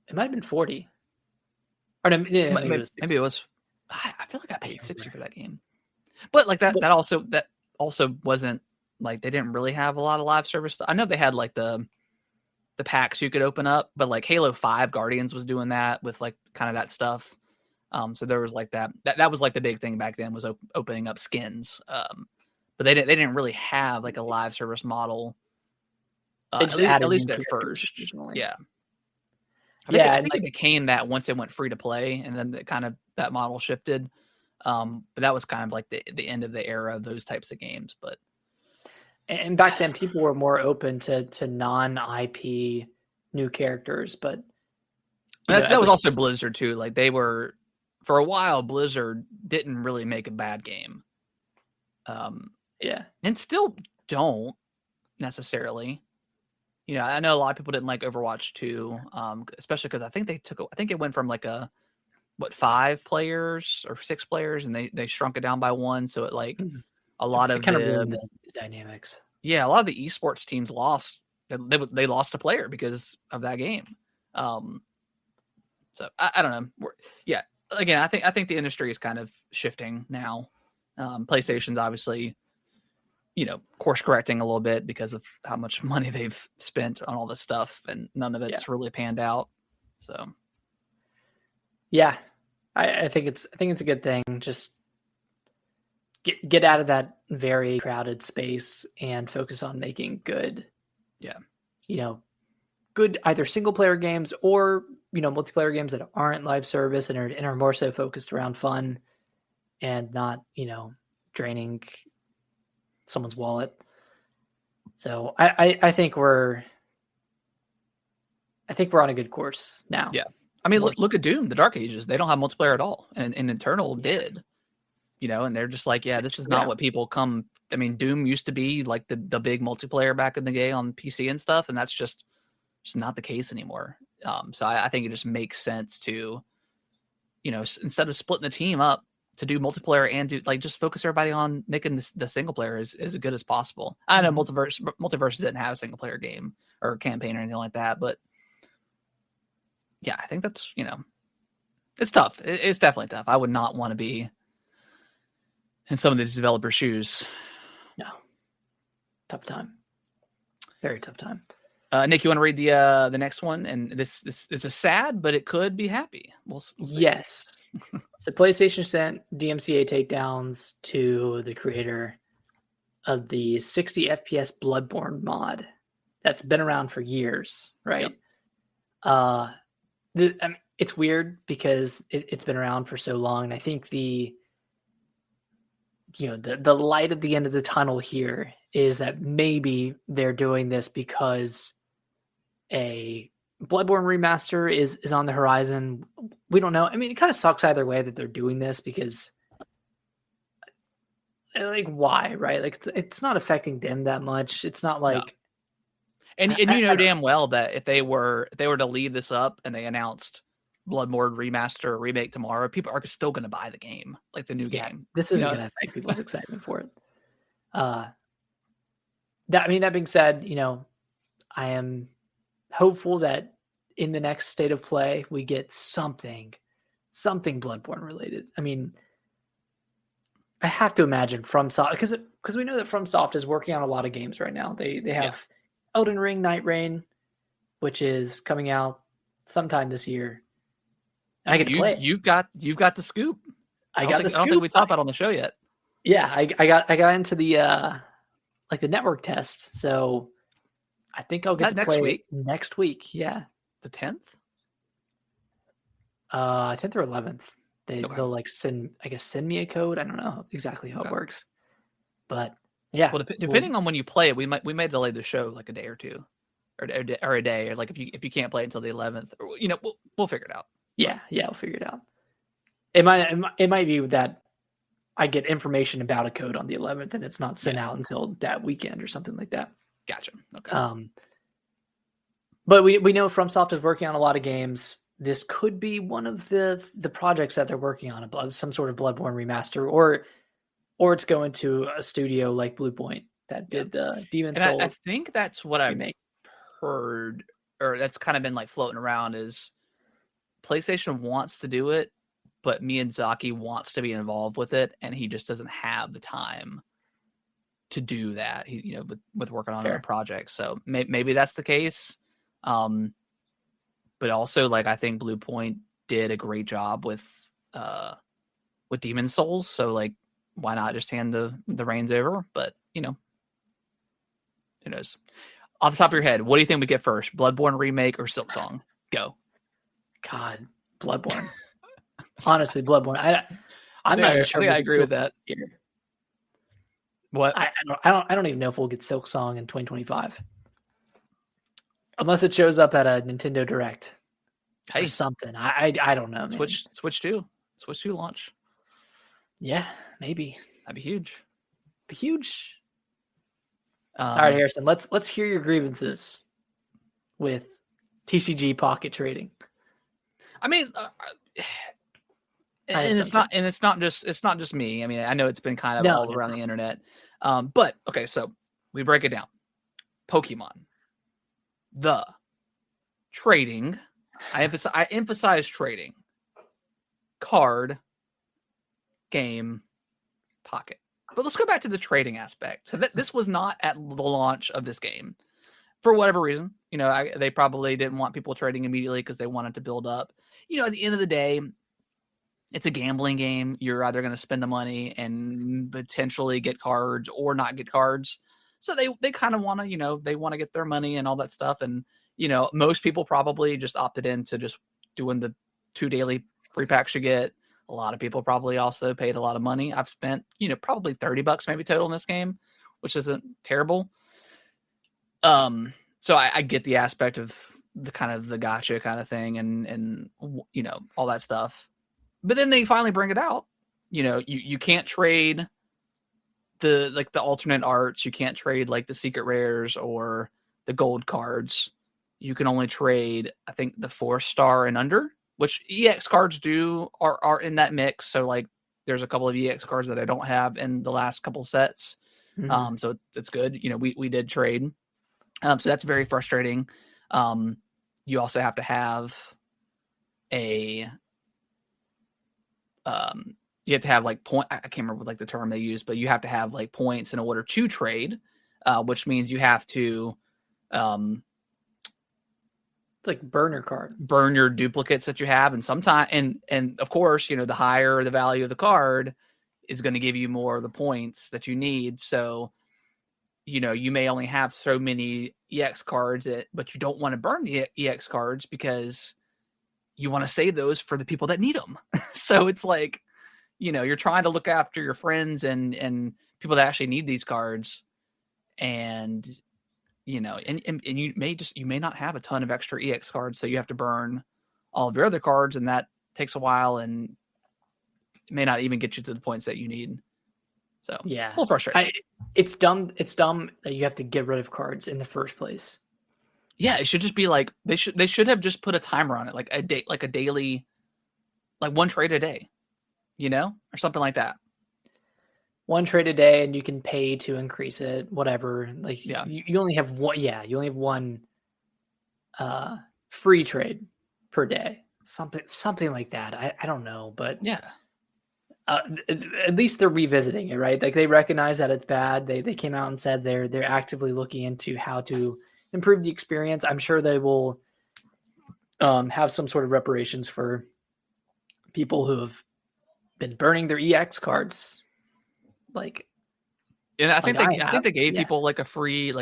it might have been 40. Or no, yeah, maybe it was. I feel like I paid 60 for that game, but like that also wasn't like they didn't really have a lot of live service stuff. I know they had like the packs you could open up, but like Halo 5 Guardians was doing that with like kind of that stuff. So there was like that was like the big thing back then was opening up skins. But they didn't really have like a live service model. At least at first. Yeah. I think it became that once it went free to play, and then that model shifted. But that was kind of like the end of the era of those types of games. But and back then people were more open to non-IP new characters, but that was also Blizzard too. Like they were, for a while, Blizzard didn't really make a bad game. And still don't necessarily. I know a lot of people didn't like Overwatch 2, especially because I think it went from like 5 players or 6 players, and they shrunk it down by 1. So it like a lot of kind of ruined the dynamics. Yeah, a lot of the esports teams lost. They lost a player because of that game. So I don't know. Again, I think the industry is kind of shifting now. PlayStation's obviously, course correcting a little bit because of how much money they've spent on all this stuff, and none of it's really panned out. So, yeah, I think it's a good thing. Just get out of that very crowded space and focus on making good. Yeah. Good either single player games or multiplayer games that aren't live service and are more so focused around fun and not draining someone's wallet. So I think we're on a good course now. Yeah. I mean, look at Doom, the Dark Ages. They don't have multiplayer at all, and Eternal did. And they're just like, this is not what people come. I mean, Doom used to be like the big multiplayer back in the day on PC and stuff, and that's just not the case anymore. So I think it just makes sense to, instead of splitting the team up, to do multiplayer and do like just focus everybody on making the single player as good as possible. I know Multiverse didn't have a single player game or campaign or anything like that, but yeah, I think that's it's tough. It's definitely tough. I would not want to be in some of these developers' shoes. No, tough time. Very tough time. Nick, you want to read the next one? And this it's a sad, but it could be happy. We'll see. Yes. So PlayStation sent DMCA takedowns to the creator of the 60 FPS Bloodborne mod that's been around for years, right? Yep. It's weird because it's been around for so long, and I think the light at the end of the tunnel here is that maybe they're doing this because a Bloodborne remaster is on the horizon. We don't know. I mean, it kind of sucks either way that they're doing this because, like, why, right? Like, it's not affecting them that much. It's not like, and damn well that if they were to leave this up and they announced Bloodborne remaster or remake tomorrow, people are still going to buy the game, like the new game. This isn't going to affect people's excitement for it. that being said, I am hopeful that in the next state of play we get something Bloodborne related. I mean, I have to imagine FromSoft, because we know that FromSoft is working on a lot of games right now. They have Elden Ring Night Rain, which is coming out sometime this year. And I get to play it. You've got the scoop. I don't think we talked about it on the show yet. Yeah, I got into the the network test, so I think I'll get to play it next week. Yeah, the 10th, 10th or 11th. They'll send me a code. I don't know exactly how it works, but yeah. Well, depending on when you play it, we may delay the show like a day or two, or a day, or like if you can't play it until the 11th, or, we'll figure it out. Yeah, we'll figure it out. It might be that I get information about a code on the 11th and it's not sent out until that weekend or something like that. Gotcha. Okay. But we know FromSoft is working on a lot of games. This could be one of the projects that they're working on, some sort of Bloodborne remaster, or it's going to a studio like Bluepoint that did the Demon Souls. I think that's what I've heard, or that's kind of been like floating around, is PlayStation wants to do it, but Miyazaki wants to be involved with it, and he just doesn't have the time to do that. He, with working on other projects, so maybe that's the case. But also, I think Bluepoint did a great job with Demon Souls, so why not just hand the reins over? But who knows? Off the top of your head, what do you think we get first? Bloodborne remake or Silksong? Go. God, Bloodborne. Honestly, Bloodborne. I'm not even sure. I agree with that. Here. What? I don't even know if we'll get Silksong in 2025, unless it shows up at a Nintendo Direct or something. I don't know. Switch 2 launch. Yeah, maybe that'd be huge. All right, Harrison. Let's hear your grievances with TCG pocket trading. I mean, it's not just me. I mean, I know it's been kind of all around the internet. But okay, so we break it down. Pokemon, the trading. I emphasize trading. Card, game, pocket. But let's go back to the trading aspect. So this was not at the launch of this game, for whatever reason. They probably didn't want people trading immediately because they wanted to build up. At the end of the day, it's a gambling game. You're either going to spend the money and potentially get cards or not get cards. So they kind of want to, they want to get their money and all that stuff. And, most people probably just opted into just doing the 2 daily free packs you get. A lot of people probably also paid a lot of money. I've spent, probably $30 maybe total in this game, which isn't terrible. So I get the aspect of the kind of the gotcha kind of thing and all that stuff. But then they finally bring it out. You can't trade the alternate arts. You can't trade the secret rares or the gold cards. You can only trade, I think, the 4-star and under, which EX cards are in that mix. So there's a couple of EX cards that I don't have in the last couple sets. Mm-hmm. So it's good. We did trade. So that's very frustrating. You also have to have you have to have point. I can't remember the term they use, but you have to have points in order to trade, which means you have to burn your duplicates that you have, and sometimes and of course the higher the value of the card is going to give you more of the points that you need. So you may only have so many EX cards, but you don't want to burn the EX cards because you want to save those for the people that need them. So it's you're trying to look after your friends and people that actually need these cards. And, and you may not have a ton of extra EX cards. So you have to burn all of your other cards, and that takes a while and may not even get you to the points that you need. So yeah, a little frustrating. It's dumb that you have to get rid of cards in the first place. Yeah, it should just be they should have just put a timer on it, a daily, one trade a day, or something like that. one trade a day, and you can pay to increase it, whatever. Like Yeah. you only have one. Yeah, you only have one free trade per day. Something like that. I don't know, but Yeah. At least they're revisiting it, right? Like they recognize that it's bad. They came out and said they're actively looking into how to improve the experience. I'm sure they will have some sort of reparations for people who have been burning their EX cards. Like, And I like think they, I think have. they gave Yeah. people like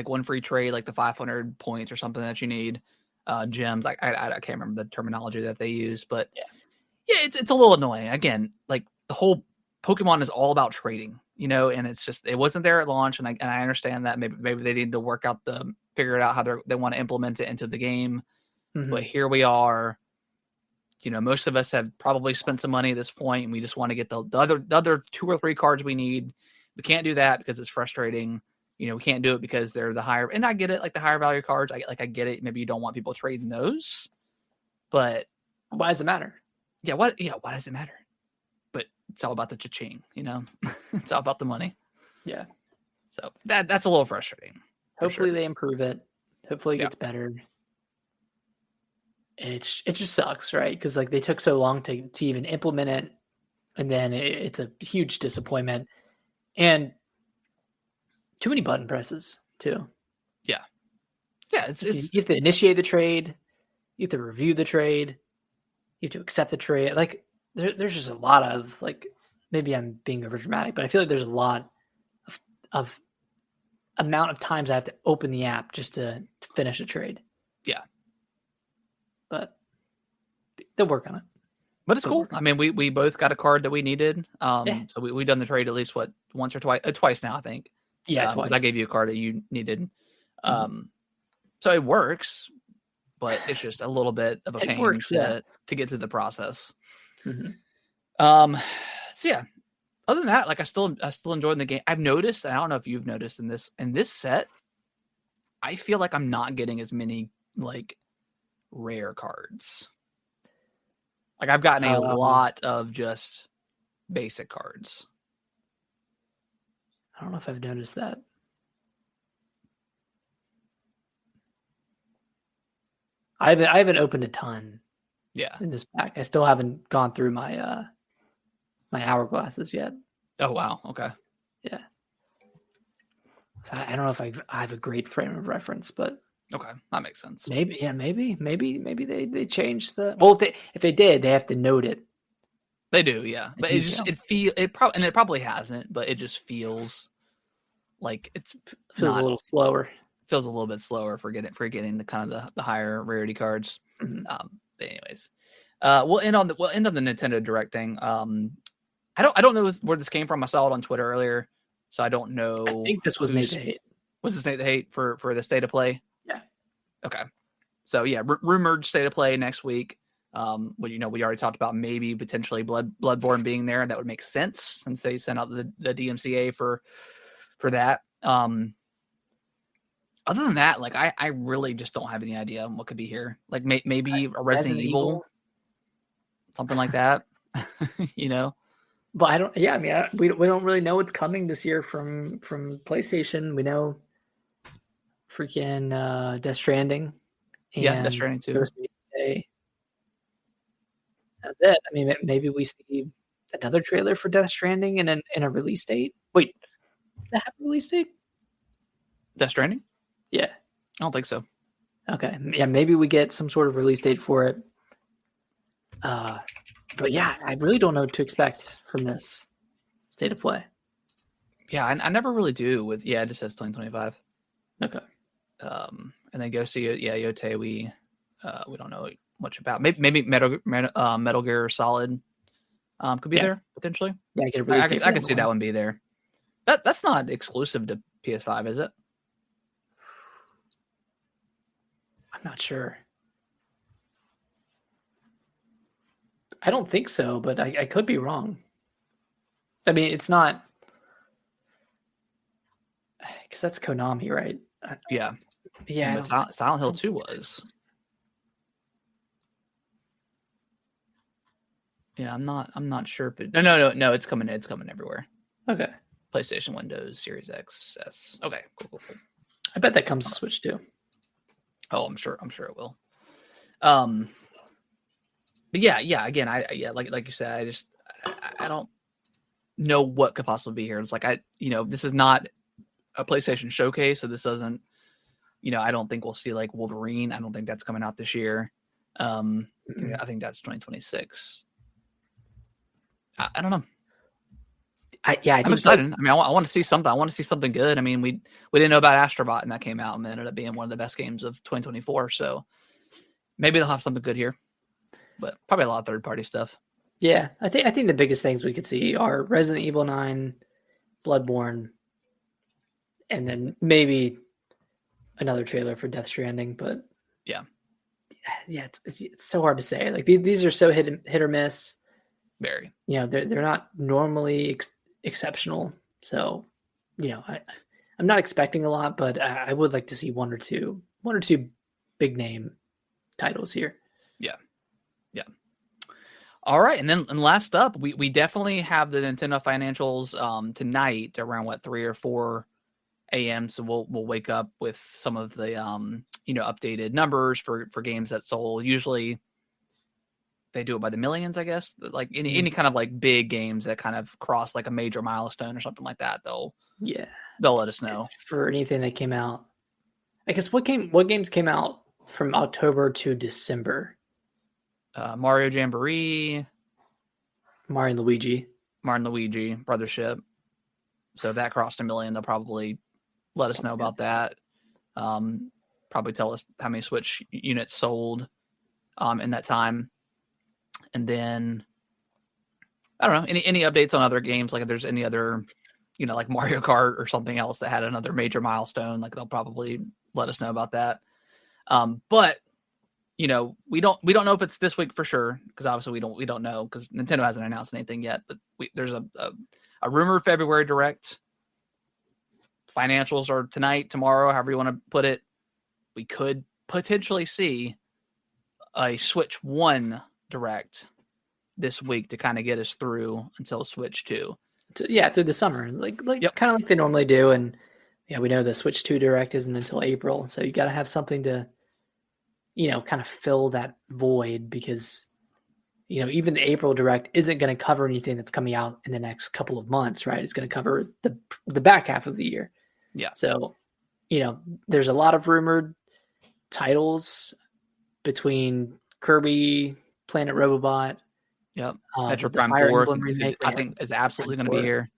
one free trade, like the 500 points or something that you need, gems. I can't remember the terminology that they use, but yeah, it's a little annoying. Again, like the whole Pokemon is all about trading, and it's just it wasn't there at launch, and I understand that maybe they need to figure it out how they want to implement it into the game. Mm-hmm. But here we are. Most of us have probably spent some money at this point, and we just want to get the other 2 or 3 cards we need. We can't do that because it's frustrating. We can't do it because they're the higher, and I get it, like the higher value cards. I get it. Maybe you don't want people trading those, but why does it matter? Yeah, why does it matter? But it's all about the cha-ching, It's all about the money. Yeah. So that's a little frustrating. Hopefully they improve it. Hopefully it gets better. It just sucks, right? Because like they took so long to even implement it, and then it's a huge disappointment, and too many button presses too. Yeah, it's you have to initiate the trade, you have to review the trade, you have to accept the trade. Like there's just a lot of like, maybe I'm being over dramatic, but I feel like there's a lot of amount of times I have to open the app just to finish a trade. Yeah, but they'll work on it. But it's cool. I mean, we both got a card that we needed. So we done the trade at least once or twice now, I think. Yeah, twice. I gave you a card that you needed. So it works, but it's just a little bit of a pain to get through the process. So yeah, other than that, like I still enjoyed the game. I've noticed, I don't know if you've noticed in this set, I feel like I'm not getting as many like rare cards. Like I've gotten a lot of just basic cards. I don't know if I've noticed that. I haven't opened a ton. Yeah. In this pack, I still haven't gone through my my hourglasses yet. Oh wow. Okay. Yeah. So I don't know if I have a great frame of reference, but okay, that makes sense. Maybe they changed the. Well, if they did, they have to note it. They do, yeah. But it probably hasn't, but it just feels like feels a little slower. Feels a little bit slower for getting the kind of the higher rarity cards. Mm-hmm. But anyways, we'll end on the Nintendo Direct thing. I don't know where this came from. I saw it on Twitter earlier, so I don't know. I think this was Nate the Hate. Was this Nate the Hate for the State of Play? Yeah. Okay. So yeah, rumored State of Play next week. We already talked about maybe potentially Bloodborne being there, and that would make sense since they sent out the DMCA for that. Other than that, like I really just don't have any idea what could be here. Like maybe a Resident Evil, something like that. But I don't. Yeah, I mean, we don't really know what's coming this year from PlayStation. We know freaking Death Stranding. And Death Stranding too. That's it. I mean, maybe we see another trailer for Death Stranding and a release date. Wait, does that have a release date? Death Stranding? Yeah. I don't think so. Okay. Yeah, maybe we get some sort of release date for it. But yeah, I really don't know what to expect from this State of Play. Yeah, I never really do with. Yeah, it just says 2025. Okay. And then go see Yote. We don't know much about. Maybe Metal Gear Solid could be there potentially. Yeah, I could see that one be there. That's not exclusive to PS5, is it? I'm not sure. I don't think so, but I could be wrong. I mean, it's not, because that's Konami, right? Yeah. Yeah. Silent Hill 2 was. Yeah, I'm not sure if it. No, it's coming everywhere. Okay. PlayStation, Windows, Series X, S. Okay, cool. I bet that comes to Switch too. Oh, I'm sure it will. But yeah. Again, like you said, I don't know what could possibly be here. It's like this is not a PlayStation showcase, so this doesn't. I don't think we'll see like Wolverine. I don't think that's coming out this year. I think that's 2026. I don't know. I'm excited. I mean, I want to see something. I want to see something good. I mean, we didn't know about Astrobot, and that came out and ended up being one of the best games of 2024. So maybe they'll have something good here, but probably a lot of third-party stuff. Yeah, I think the biggest things we could see are Resident Evil 9, Bloodborne, and then maybe another trailer for Death Stranding. But yeah, it's so hard to say. Like these are so hit or miss. Very. They're not normally exceptional. So, I'm not expecting a lot, but I would like to see one or two big name titles here. Yeah. All right, and last up, we definitely have the Nintendo financials tonight around 3 or 4 a.m. So we'll wake up with some of the updated numbers for games that sold. Usually they do it by the millions, I guess. Like any kind of like big games that kind of cross like a major milestone or something like that, they'll let us know. For anything that came out, I guess what games came out from October to December? Mario Jamboree, Mario and Luigi, Brothership. So if that crossed 1 million, they'll probably let us know about that. Probably tell us how many Switch units sold in that time. And then I don't know, any updates on other games, like if there's any other, like Mario Kart or something else that had another major milestone, like they'll probably let us know about that. But we don't know if it's this week for sure, because obviously we don't know, because Nintendo hasn't announced anything yet. But there's a rumored February Direct. Financials are tonight, tomorrow, however you want to put it. We could potentially see a Switch 1 Direct this week to kind of get us through until Switch 2. Through the summer, kind of like they normally do. And we know the Switch 2 Direct isn't until April, so you got to have something to kind of fill that void, because even the April Direct isn't going to cover anything that's coming out in the next couple of months, right? It's going to cover the back half of the year. Yeah. So, there's a lot of rumored titles between Kirby, Planet Robobot. Yep. Metroid Prime 4 remake, I think is absolutely going to be here.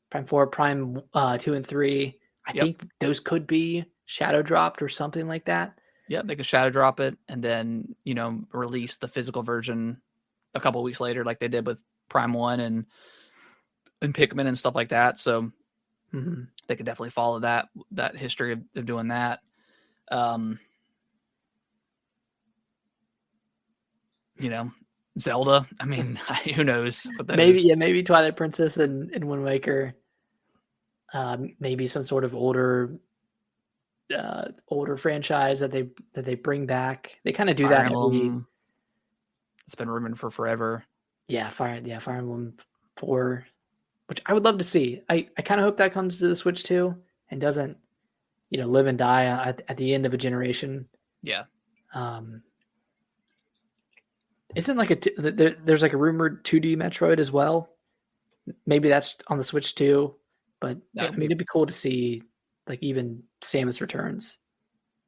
Prime 4, Prime 2 and 3. I think those could be shadow dropped or something like that. Yeah, they could shadow drop it and then, release the physical version a couple of weeks later, like they did with Prime 1 and Pikmin and stuff like that. So they could definitely follow that history of doing that. Zelda. I mean, who knows? Maybe Twilight Princess and Wind Waker. Maybe some sort of older franchise that they bring back. They kind of do that every. It's been rumored for forever. Yeah, Fire Emblem 4, which I would love to see. I kind of hope that comes to the Switch too and doesn't, live and die at the end of a generation. Yeah. Isn't there's like a rumored 2D Metroid as well? Maybe that's on the Switch too, but it'd be cool to see like even Samus Returns.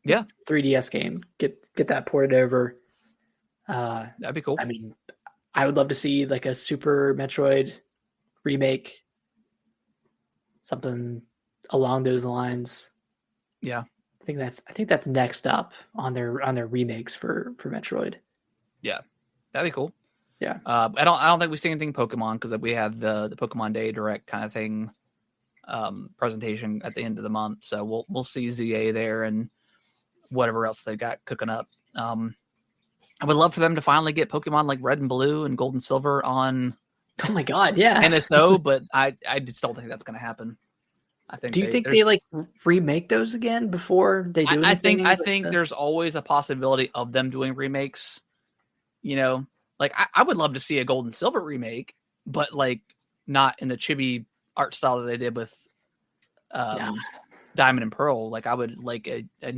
Yeah. 3DS game. Get that ported over. That'd be cool. I mean, I would love to see like a Super Metroid remake. Something along those lines. Yeah. I think that's next up on their remakes for Metroid. Yeah. That'd be cool. Yeah. I don't think we see anything Pokemon, because we have the Pokemon Day Direct kind of thing presentation at the end of the month. So we'll see ZA there and whatever else they got cooking up. I would love for them to finally get Pokemon like Red and Blue and Gold and Silver on. Oh my God, yeah. NSO, but I just don't think that's going to happen. I think. Do you think they like remake those again before they do anything? I think there's always a possibility of them doing remakes. Like I would love to see a Gold and Silver remake, but like not in the chibi art style that they did with Diamond and Pearl. Like I would like a I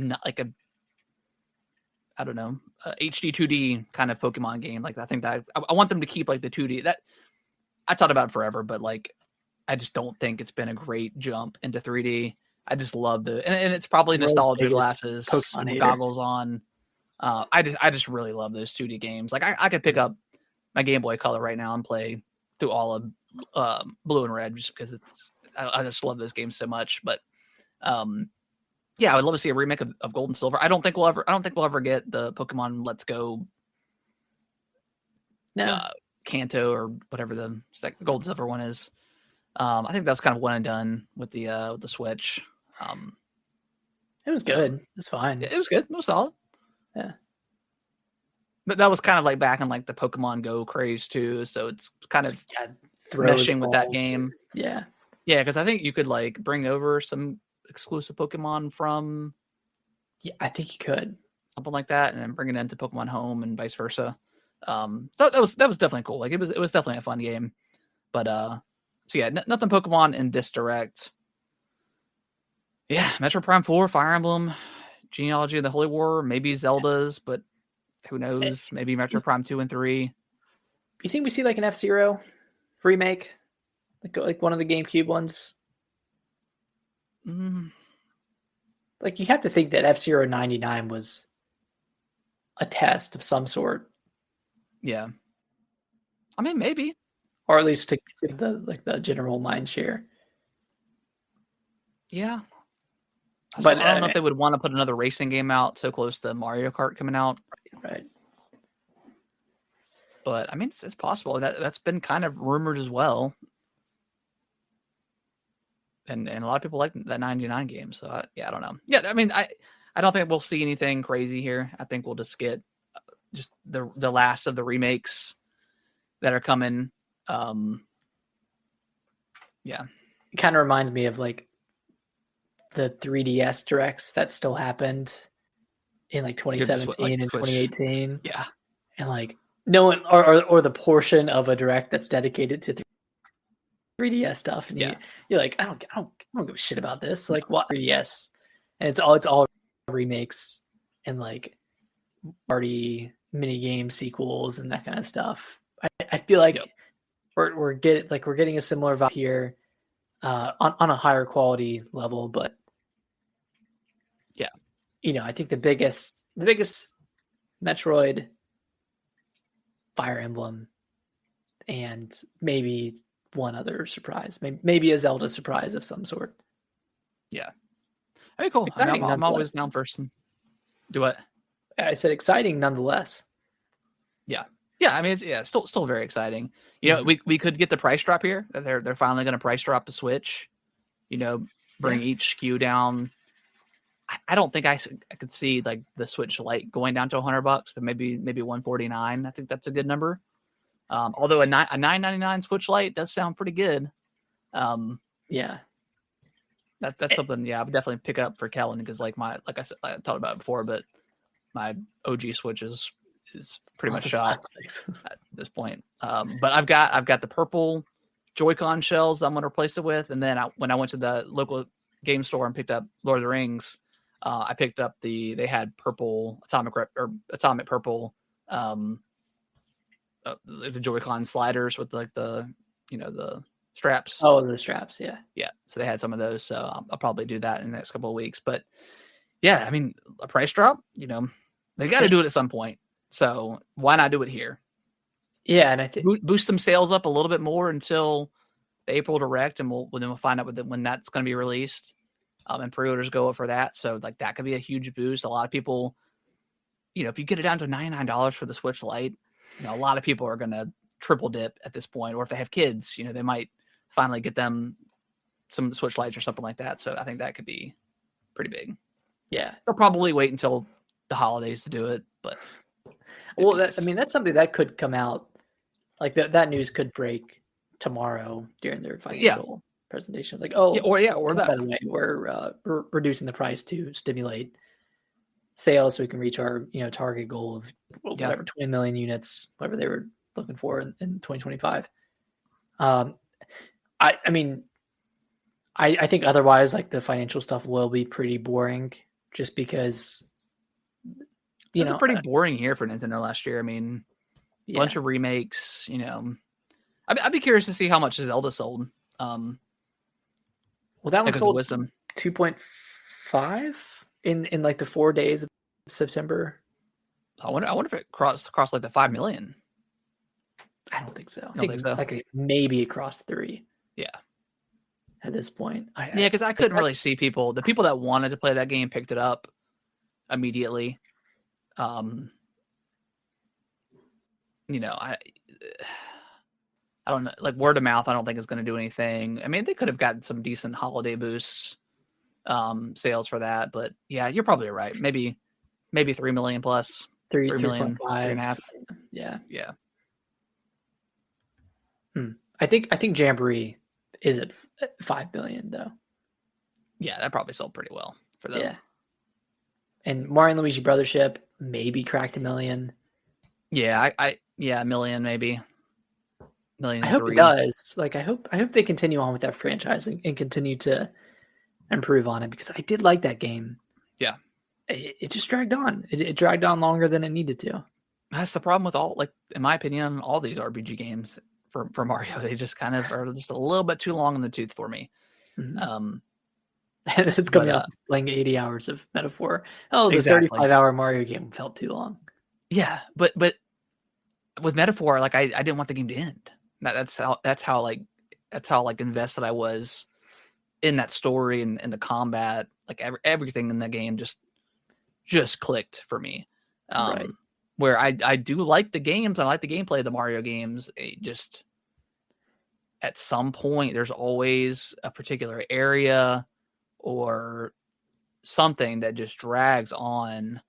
don't know, HD 2D kind of Pokemon game. Like I think that I want them to keep like the 2D. That I thought about it forever, but like I just don't think it's been a great jump into 3D. I just love and it's probably nostalgia glasses, goggles on. I just really love those 2D games. Like I could pick up my Game Boy Color right now and play through all of Blue and Red just because I just love those games so much. But yeah, I would love to see a remake of Gold and Silver. I don't think we'll ever get the Pokemon Let's Go Kanto or whatever the Gold and Silver one is. I think that was kind of one and done with the Switch. It was good. It was fine. It was good. It was solid. Yeah. But that was kind of like back in like the Pokemon Go craze too. So it's kind of meshing with that game. Yeah. Yeah, because I think you could like bring over some exclusive Pokemon from. Yeah, I think you could. Something like that, and then bring it into Pokemon Home and vice versa. So that was definitely cool. Like it was definitely a fun game. But so yeah, nothing Pokemon in this direct. Yeah, Metro Prime 4, Fire Emblem, Genealogy of the Holy War, maybe Zelda's, but who knows? Maybe Metro Prime 2 and 3. You think we see like an F-Zero remake? Like one of the GameCube ones? Like you have to think that F-Zero 99 was a test of some sort. Yeah. I mean, maybe. Or at least to give the general mind share. Yeah. But I don't know if they would want to put another racing game out so close to Mario Kart coming out. Right. But I mean, it's possible. That's been kind of rumored as well. And a lot of people like that 99 game. So I don't know. Yeah, I mean, I don't think we'll see anything crazy here. I think we'll just get just the last of the remakes that are coming. Yeah. It kind of reminds me of like the 3DS directs that still happened in like 2017 and 2018. Yeah. And like no one or the portion of a direct that's dedicated to 3DS stuff. And you're like, I don't give a shit about this. Like what 3DS? And it's all remakes and like party mini game sequels and that kind of stuff. I feel like we're getting a similar vibe here on a higher quality level, but yeah, I think the biggest Metroid, Fire Emblem, and maybe one other surprise, maybe a Zelda surprise of some sort. Yeah, I mean, cool. I'm always down for some. Do what? I said exciting nonetheless. Yeah. I mean, it's still very exciting. You know, we could get the price drop here. They're finally going to price drop the Switch. You know, bring each SKU down. I don't think I could see like the Switch Lite going down to $100, but maybe $149. I think that's a good number. Although a $9.99 Switch Lite does sound pretty good. Yeah, that's something. Yeah, I would definitely pick up for Kellen because like I said, I talked about it before, but my OG Switch is pretty much shot at this point. But I've got the purple Joy-Con shells I'm going to replace it with, and then when I went to the local game store and picked up Lord of the Rings, I picked up they had purple atomic purple the Joy-Con sliders with like the straps. Oh, the straps, yeah. So they had some of those, so I'll probably do that in the next couple of weeks. But yeah, I mean, a price drop, they got to do it at some point. So why not do it here? Yeah, and I think boost some sales up a little bit more until the April Direct, and we'll find out when that's going to be released. And pre-orders go up for that, so like that could be a huge boost. A lot of people, if you get it down to $99 for the Switch Lite, a lot of people are going to triple dip at this point. Or if they have kids, they might finally get them some Switch Lites or something like that. So I think that could be pretty big. Yeah, they'll probably wait until the holidays to do it, but. Well, that's something that could come out, like that news could break tomorrow during their financial presentation. Like, or that. By the way, we're reducing the price to stimulate sales so we can reach our target goal of whatever 20 million units, whatever they were looking for in 2025. I mean, I think otherwise, like the financial stuff will be pretty boring, just because It was a pretty boring year for Nintendo last year. I mean, bunch of remakes. I'd be curious to see how much Zelda sold. Well, that one sold 2.5 in like the 4 days of September. I wonder if it crossed like the 5 million. I don't think so. I don't think so. Like maybe it crossed 3. Yeah. At this point, because I couldn't really see people. The people that wanted to play that game picked it up immediately. I don't know, like word of mouth. I don't think is going to do anything. I mean, they could have gotten some decent holiday boosts, sales for that. But yeah, you're probably right. Maybe 3 million plus. 3 million, 3.5. 3.5. Yeah. I think Jamboree is at 5 million though. Yeah, that probably sold pretty well for them. Yeah. And Mario and Luigi Brothership maybe cracked 1 million. Yeah, a million maybe. Million. I hope it does. Like I hope they continue on with that franchise and continue to improve on it, because I did like that game. Yeah. It just dragged on. It dragged on longer than it needed to. That's the problem with all, like, in my opinion, all these RPG games for Mario. They just kind of are just a little bit too long in the tooth for me. Mm-hmm. And it's coming up playing 80 hours of Metaphor. Oh, the exactly. 35-hour Mario game felt too long. Yeah, but with Metaphor, like I didn't want the game to end. That's how invested I was in that story and the combat. Like everything in the game just clicked for me. Right. Where I do like the games, I like the gameplay of the Mario games. It just, at some point, there's always a particular area or something that just drags on,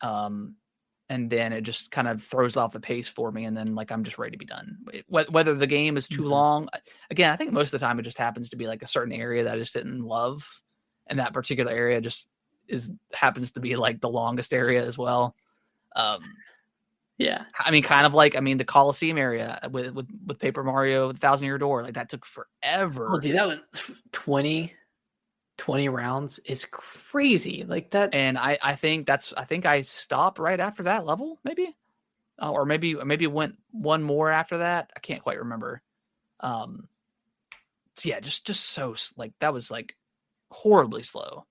and then it just kind of throws off the pace for me, and then like I'm just ready to be done. Whether the game is too long, again, I think most of the time it just happens to be like a certain area that I just didn't love, and that particular area just happens to be like the longest area as well. Yeah, I mean, kind of like, the Coliseum area with Paper Mario, the 1,000-Year Door, like that took forever. Oh, dude, that one 20 rounds is crazy. Like that. And I think I stopped right after that level, maybe, or maybe went one more after that. I can't quite remember. So yeah, just so, like, that was like horribly slow.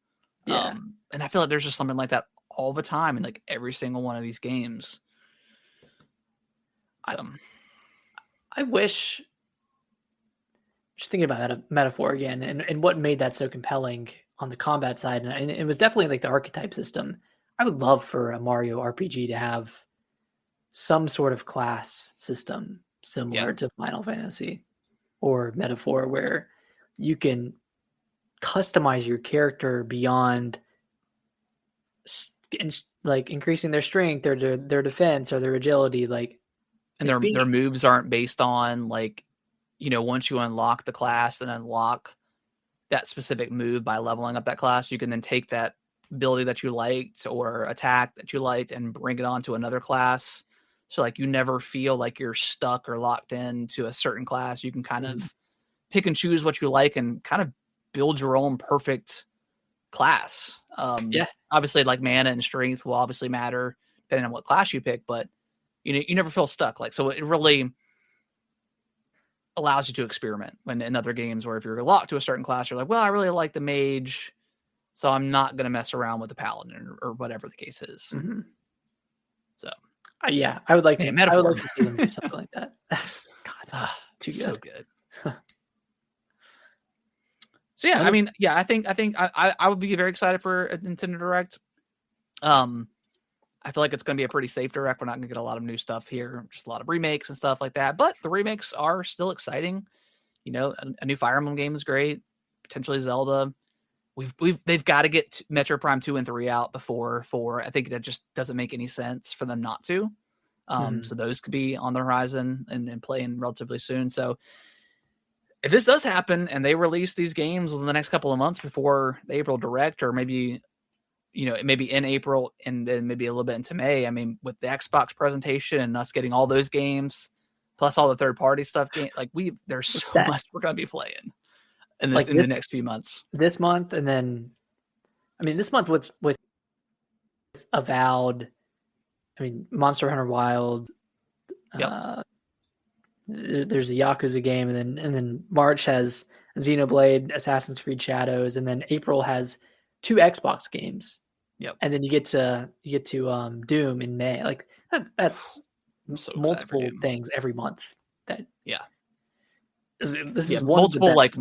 Yeah. And I feel like there's just something like that all the time in like every single one of these games. I wish, just thinking about Metaphor again, and what made that so compelling on the combat side, and it was definitely like the archetype system. I would love for a Mario RPG to have some sort of class system similar to Final Fantasy or Metaphor, where you can customize your character beyond like increasing their strength or their defense or their agility, and their moves aren't based on, like, once you unlock the class and unlock that specific move by leveling up that class, you can then take that ability that you liked or attack that you liked and bring it onto another class. So like you never feel like you're stuck or locked into a certain class. You can kind of pick and choose what you like and kind of build your own perfect class. Obviously, like, mana and strength will obviously matter depending on what class you pick, but you never feel stuck. Like, so it really allows you to experiment when in other games where if you're locked to a certain class, you're like, well, I really like the mage, so I'm not going to mess around with the paladin or whatever the case is. Mm-hmm. So yeah, I would like to see them do something like that. God, too good. So good. So yeah, I mean, yeah, I think I would be very excited for a Nintendo Direct. I feel like it's going to be a pretty safe Direct. We're not going to get a lot of new stuff here, just a lot of remakes and stuff like that. But the remakes are still exciting. A new Fire Emblem game is great. Potentially Zelda. They've got to get Metro Prime 2 and 3 out before 4. I think that just doesn't make any sense for them not to. So those could be on the horizon and playing relatively soon. So if this does happen and they release these games within the next couple of months before the April Direct, or maybe maybe in April and then maybe a little bit into May. I mean, with the Xbox presentation and us getting all those games, plus all the third-party stuff, like there's so much we're going to be playing. in like the next few months. This month, and then, I mean, this month with Avowed, I mean, Monster Hunter Wild. Yep. There's a Yakuza game, and then March has Xenoblade, Assassin's Creed Shadows, and then April has 2 Xbox games. Yep. And then you get to Doom in May. Like that's so multiple things every month. That this is one multiple of the best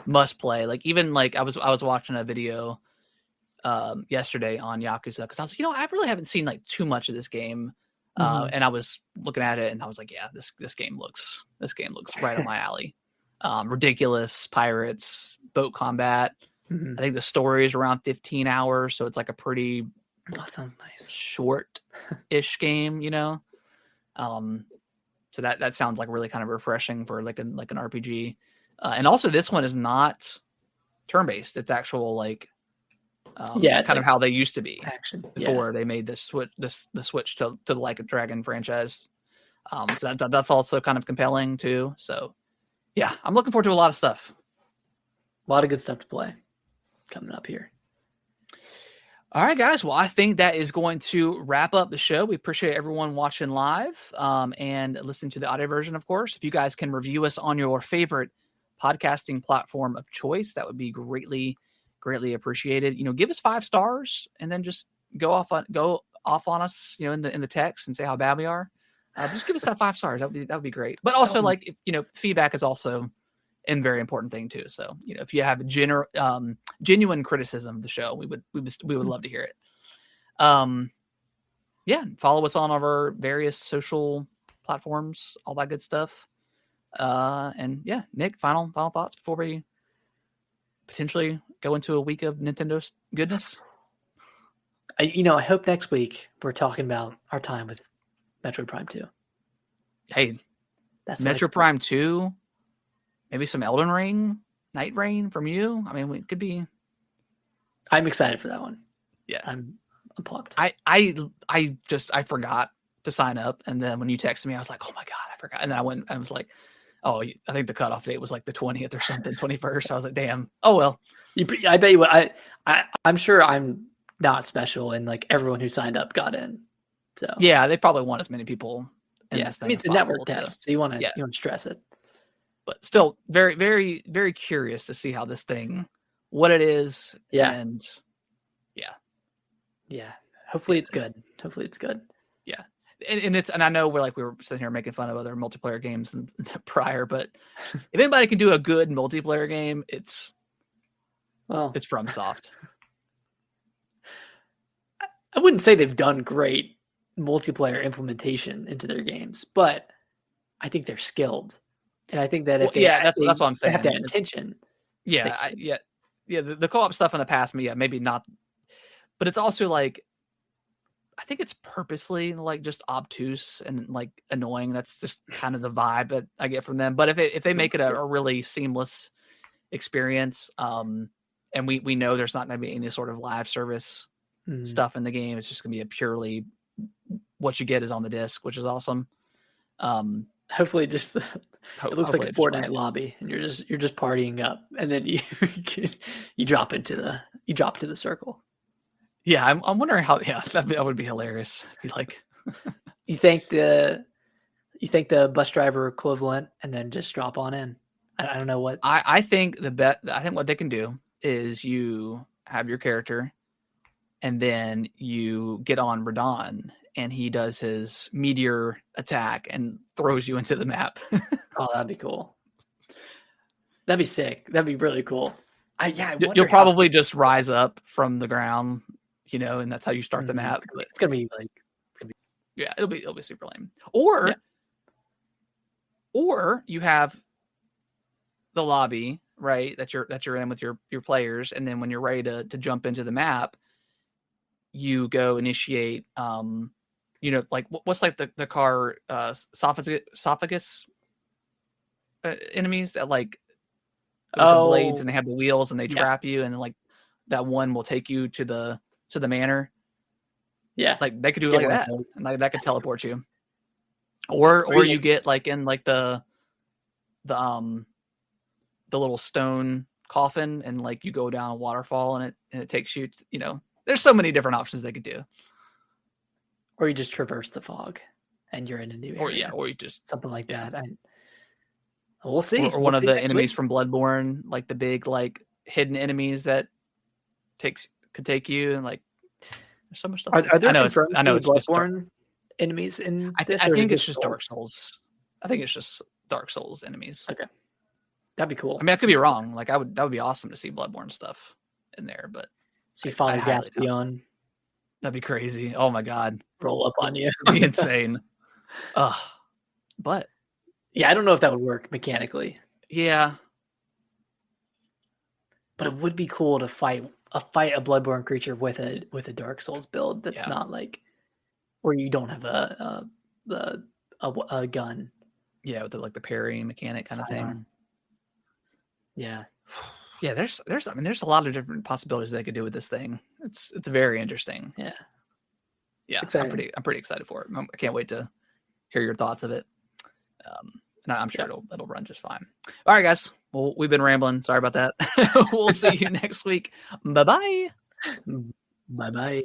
must play. Like even like I was watching a video yesterday on Yakuza because I was I really haven't seen like too much of this game. And I was looking at it and I was like, yeah, this game looks right up my alley. Ridiculous pirates, boat combat. I think the story is around 15 hours, so it's like a pretty sounds nice short-ish game, So that sounds like really kind of refreshing for like an RPG. And also this one is not turn-based. It's actual like it's kind of how they used to be action before they made the switch to the Like a Dragon franchise. So that's also kind of compelling too. So yeah, I'm looking forward to a lot of stuff. A lot of good stuff to play coming up here. All right, guys. Well, I think that is going to wrap up the show. We appreciate everyone watching live and listening to the audio version, of course. If you guys can review us on your favorite podcasting platform of choice, that would be greatly appreciated. Give us 5 stars and then just go off on us, in the text and say how bad we are. Just give us that 5 stars. That would be great. But also, like, feedback is also a very important thing too. So, if you have genuine criticism of the show, we would love to hear it. Follow us on our various social platforms, all that good stuff. And yeah, Nick, final thoughts before we potentially go into a week of Nintendo goodness. I hope next week we're talking about our time with Metroid Prime 2. Hey, that's Metroid Prime 2. Maybe some Elden Ring, Night Rain from you. I mean, it could be. I'm excited for that one. Yeah, I'm pumped. I forgot to sign up, and then when you texted me, I was like, oh my god, I forgot. And then I went and I was like, oh, I think the cutoff date was like the 20th or something, 21st. I was like, damn. Oh well. I bet you what I'm sure I'm not special, and like everyone who signed up got in. So yeah, they probably want as many people. This thing it's a network test, so you want to stress it. But still, very, very, very curious to see how this thing, what it is. Yeah. And Hopefully it's good. Yeah. And I know we were sitting here making fun of other multiplayer games prior, but if anybody can do a good multiplayer game, it's FromSoft. I wouldn't say they've done great multiplayer implementation into their games, but I think they're skilled. And I think that that's what I'm saying. They have that intention. Yeah, the co-op stuff in the past, maybe not, but it's also like I think it's purposely like just obtuse and like annoying. That's just kind of the vibe that I get from them. But if they make it a really seamless experience, and we know there's not going to be any sort of live service stuff in the game, it's just going to be a purely what you get is on the disc, which is awesome. Hopefully it looks like a Fortnite lobby and you're just partying up, and then you drop into the circle. Yeah, I'm wondering how. Yeah, that would be hilarious. Be like, you think the bus driver equivalent, and then just drop on in. I don't know what. I think I think what they can do is you have your character, and then you get on Radon, and he does his meteor attack and throws you into the map. Oh, that'd be cool. That'd be sick. That'd be really cool. You'll probably just rise up from the ground, and that's how you start the map. It's gonna be it'll be super lame. Or you have the lobby, right? That you're in with your players, and then when you're ready to jump into the map, you go initiate. Like what's like the car esophagus enemies that like the blades, and they have the wheels and they trap you, and like that one will take you to the manor. Yeah, like they could do like that, and like that could teleport you. Or you get like in like the the little stone coffin, and like you go down a waterfall, and it takes you. There's so many different options they could do. Or you just traverse the fog, and you're in a new area. Or you just something like that. We'll see. Or one of the enemies from Bloodborne, like the big like hidden enemies that could take you, and like there's so much stuff. Are there I know it's Bloodborne enemies in this? I think it's just Dark Souls. I think it's just Dark Souls enemies. Okay, that'd be cool. I mean, I could be wrong. Like that would be awesome to see Bloodborne stuff in there, but see Father Gaspion. That'd be crazy. Oh my god, roll up on you. It'd be insane. But yeah, I don't know if that would work mechanically. Yeah, but it would be cool to fight a Bloodborne creature with a Dark Souls build that's not like where you don't have a gun. Yeah, with the parry mechanic kind of thing. Yeah. Yeah, there's a lot of different possibilities they could do with this thing. It's very interesting. Yeah. Yeah, I'm pretty excited for it. I can't wait to hear your thoughts of it. And I'm sure it'll run just fine. All right, guys. Well, we've been rambling. Sorry about that. We'll see you next week. Bye-bye. Bye-bye.